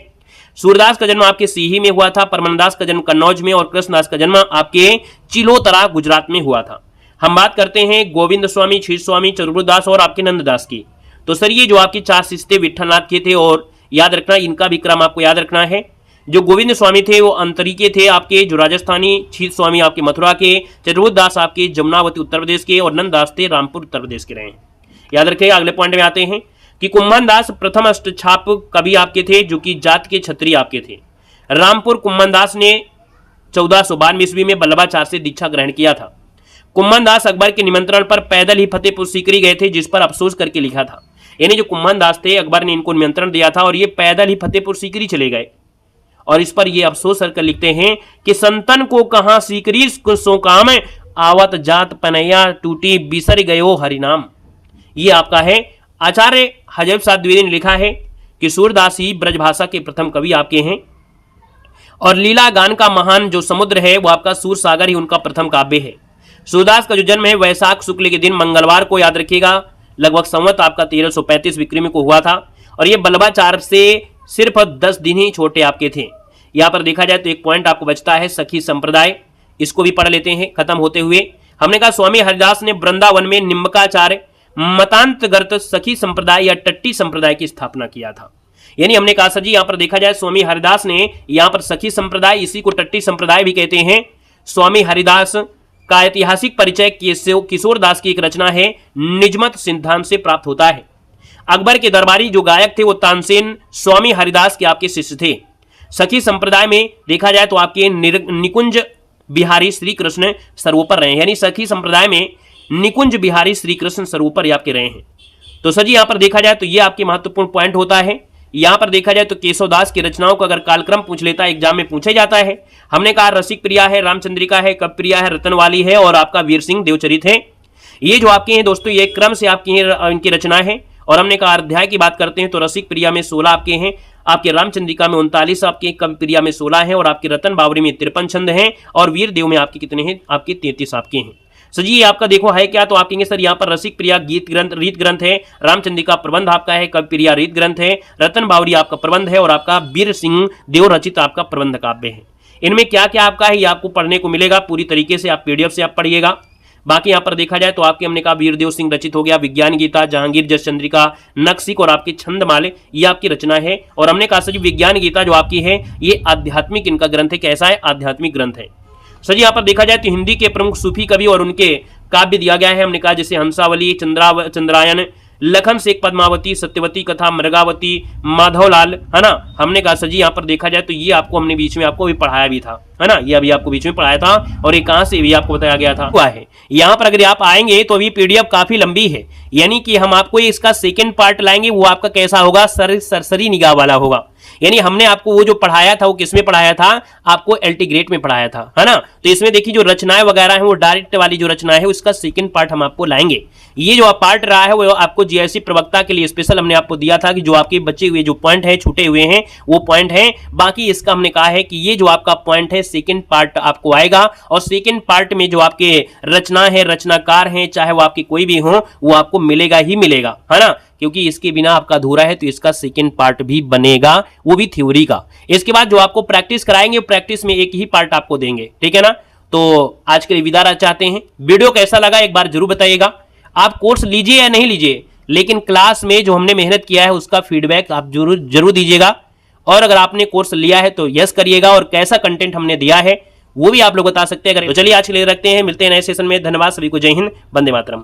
Speaker 1: सूरदास का जन्म आपके सीही में हुआ था, परमनदास का जन्म कन्नौज में और कृष्णदास का जन्म आपके चिलोतरा गुजरात में हुआ था। हम बात करते हैं गोविंद स्वामी, क्षीर स्वामी, चरुदास और आपके नंददास की। तो सर ये जो आपके 4 शिष्य थे विठलनाथ के थे और याद रखना इनका भी क्रम आपको याद रखना है। जो गोविंद स्वामी थे वो अंतरी के थे आपके जो राजस्थानी, क्षीर स्वामी आपके मथुरा के, चरुदास आपके जमुनावती उत्तर प्रदेश के और नंददास थे रामपुर उत्तर प्रदेश के रहे हैं। याद रखिए अगले पॉइंट में आते हैं कि कुंभन दास प्रथम अष्टछाप कवि आपके थे जो कि जात के क्षत्रिय आपके थे। रामपुर कुंभन दास ने 1492 ईस्वी में वल्लभाचार्य से दीक्षा ग्रहण किया था। कुंभन दास अकबर के निमंत्रण पर पैदल ही फतेहपुर सीकरी गए थे, जिस पर अफसोस करके लिखा था। यानी जो कुम्भन दास थे, अकबर ने इनको निमंत्रण दिया था और ये पैदल ही फतेहपुर सीकरी चले गए। और इस पर ये अफसोस कर लिखते हैं कि संतन को कहां सीकरी सो काम, आवत जात पनैया टूटी बिसर गयो हरिनाम। ये आपका है आचार्य हजब साहब द्विवेदी ने लिखा है कि सूरदास ही ब्रजभाषा के प्रथम कवि आपके हैं और लीला गान का महान जो समुद्र है वो आपका सूर सागर ही उनका प्रथम काव्य है। सूरदास का जो जन्म है वैशाख शुक्ल के दिन मंगलवार को, याद रखिएगा, लगभग संवत आपका 1335 विक्रमी को हुआ था और ये बल्लभाचार्य से सिर्फ 10 दिन ही छोटे आपके थे। यहां पर देखा जाए तो एक पॉइंट आपको बचता है सखी संप्रदाय, इसको भी पढ़ लेते हैं खत्म होते हुए। हमने कहा स्वामी हरिदास ने वृंदावन में निम्बकाचार्य मतांतर्गत सखी संप्रदाय या टट्टी संप्रदाय की स्थापना किया था। यानी हमने कहा सर जी यहां पर देखा जाए स्वामी हरिदास ने यहां पर सखी संप्रदाय, इसी को टट्टी संप्रदाय भी कहते हैं। स्वामी हरिदास का ऐतिहासिक परिचय किशोर दास की एक रचना है निजमत सिद्धांत से प्राप्त होता है। अकबर के दरबारी जो गायक थे वो तानसेन स्वामी हरिदास के आपके शिष्य थे। सखी संप्रदाय में देखा जाए तो आपके निकुंज बिहारी श्री कृष्ण सर्वोपर रहे हैं, यानी सखी संप्रदाय में निकुंज बिहारी श्री कृष्ण सर्वोपर आपके रहे हैं। तो सर जी यहां पर देखा जाए तो ये आपके महत्वपूर्ण पॉइंट होता है। यहां पर देखा जाए तो केशवदास की रचनाओं का अगर कालक्रम पूछ लेता है, एग्जाम में पूछा जाता है। हमने कहा रसिक प्रिया है, रामचंद्रिका है, कब प्रिया है, रतनवाली है और आपका वीर सिंह देवचरित है। ये जो आपके हैं दोस्तों ये क्रम से आपकी इनकी रचना है। और हमने कहा अध्याय की बात करते हैं तो रसिक प्रिया में 16 आपके हैं, आपके रामचंद्रिका में 39 आपके, कवि प्रिया में 16 हैं और आपके रतन बावरी में 53 छंद हैं और वीर देव में आपके कितने हैं, आपके 33 आपके हैं। सर जी ये आपका देखो है क्या, तो आप कहेंगे सर यहाँ पर रसिक प्रिया गीत ग्रंथ रीत ग्रंथ है, रामचंद्रिका प्रबंध आपका है, कवि प्रिया रीत ग्रंथ है, रतन बावरी आपका प्रबंध है और आपका वीर सिंह देव रचित आपका प्रबंध काव्य है। इनमें क्या क्या आपका है ये आपको पढ़ने को मिलेगा पूरी तरीके से, आप पीडीएफ से आप पढ़िएगा। बाकी यहाँ पर देखा जाए तो आपके हमने कहा वीरदेव सिंह रचित हो गया, विज्ञान गीता, जहांगीर जस चंद्रिका, नक्सिक और आपके छंदमाले ये आपकी रचना है। और हमने कहा सर जी विज्ञान गीता जो आपकी है ये आध्यात्मिक इनका ग्रंथ है, कैसा है, आध्यात्मिक ग्रंथ है। सर जी यहाँ पर देखा जाए तो हिंदी के प्रमुख सूफी कवि और उनके काव्य दिया गया है। हमने कहा जैसे हंसावली, चंद्रायन, लखन शेख, पद्मावती, सत्यवती कथा, मृगावती, माधवलाल, है ना। हमने कहा सर जी यहाँ पर देखा जाए तो ये आपको हमने बीच में आपको भी पढ़ाया भी था, है ना, ये अभी आपको बीच में पढ़ाया था और ये कहाँ से भी आपको बताया गया था हुआ है। यहाँ पर अगर आप आएंगे तो अभी पीडीएफ काफी लंबी है, यानी कि हम आपको इसका सेकंड पार्ट लाएंगे, वो आपका कैसा होगा, सरसरी निगाह वाला होगा। यानी हमने आपको वो जो पढ़ाया था वो किसमें पढ़ाया था, आपको एलटी ग्रेड में पढ़ाया था, है ना। तो इसमें देखिए जो रचनाएं वगैरह हैं वो डायरेक्ट वाली जो रचना है उसका सेकंड पार्ट हम आपको लाएंगे। ये जो पार्ट रहा है वो आपको जीआईसी प्रवक्ता के लिए स्पेशल हमने आपको दिया था कि जो आपके बचे हुए जो पॉइंट है, छूटे हुए हैं वो पॉइंट है। बाकी इसका हमने कहा है कि ये जो आपका पॉइंट है सेकंड पार्ट आपको आएगा और सेकंड पार्ट में जो आपके रचना है, रचनाकार हैं, चाहे वो आपके कोई भी हो, वो आपको मिलेगा ही मिलेगा, है ना, क्योंकि इसके बिना आपका अधूरा है। तो इसका सेकंड पार्ट भी बनेगा, वो भी थ्योरी का। इसके बाद जो आपको प्रैक्टिस कराएंगे प्रैक्टिस में एक ही पार्ट आपको देंगे, ठीक है ना। तो आज के लिए विदा चाहते हैं। वीडियो कैसा लगा एक बार जरूर बताइएगा। आप कोर्स लीजिए या नहीं लीजिए, लेकिन क्लास में जो हमने मेहनत किया है उसका फीडबैक आप जरूर दीजिएगा। और अगर आपने कोर्स लिया है तो यस करिएगा और कैसा कंटेंट हमने दिया है वो भी आप लोग बता सकते हैं। अगर तो चलिए आज के लिए रखते हैं, मिलते हैं नए सेशन में। धन्यवाद सभी को, जय हिंद, वंदे मातरम।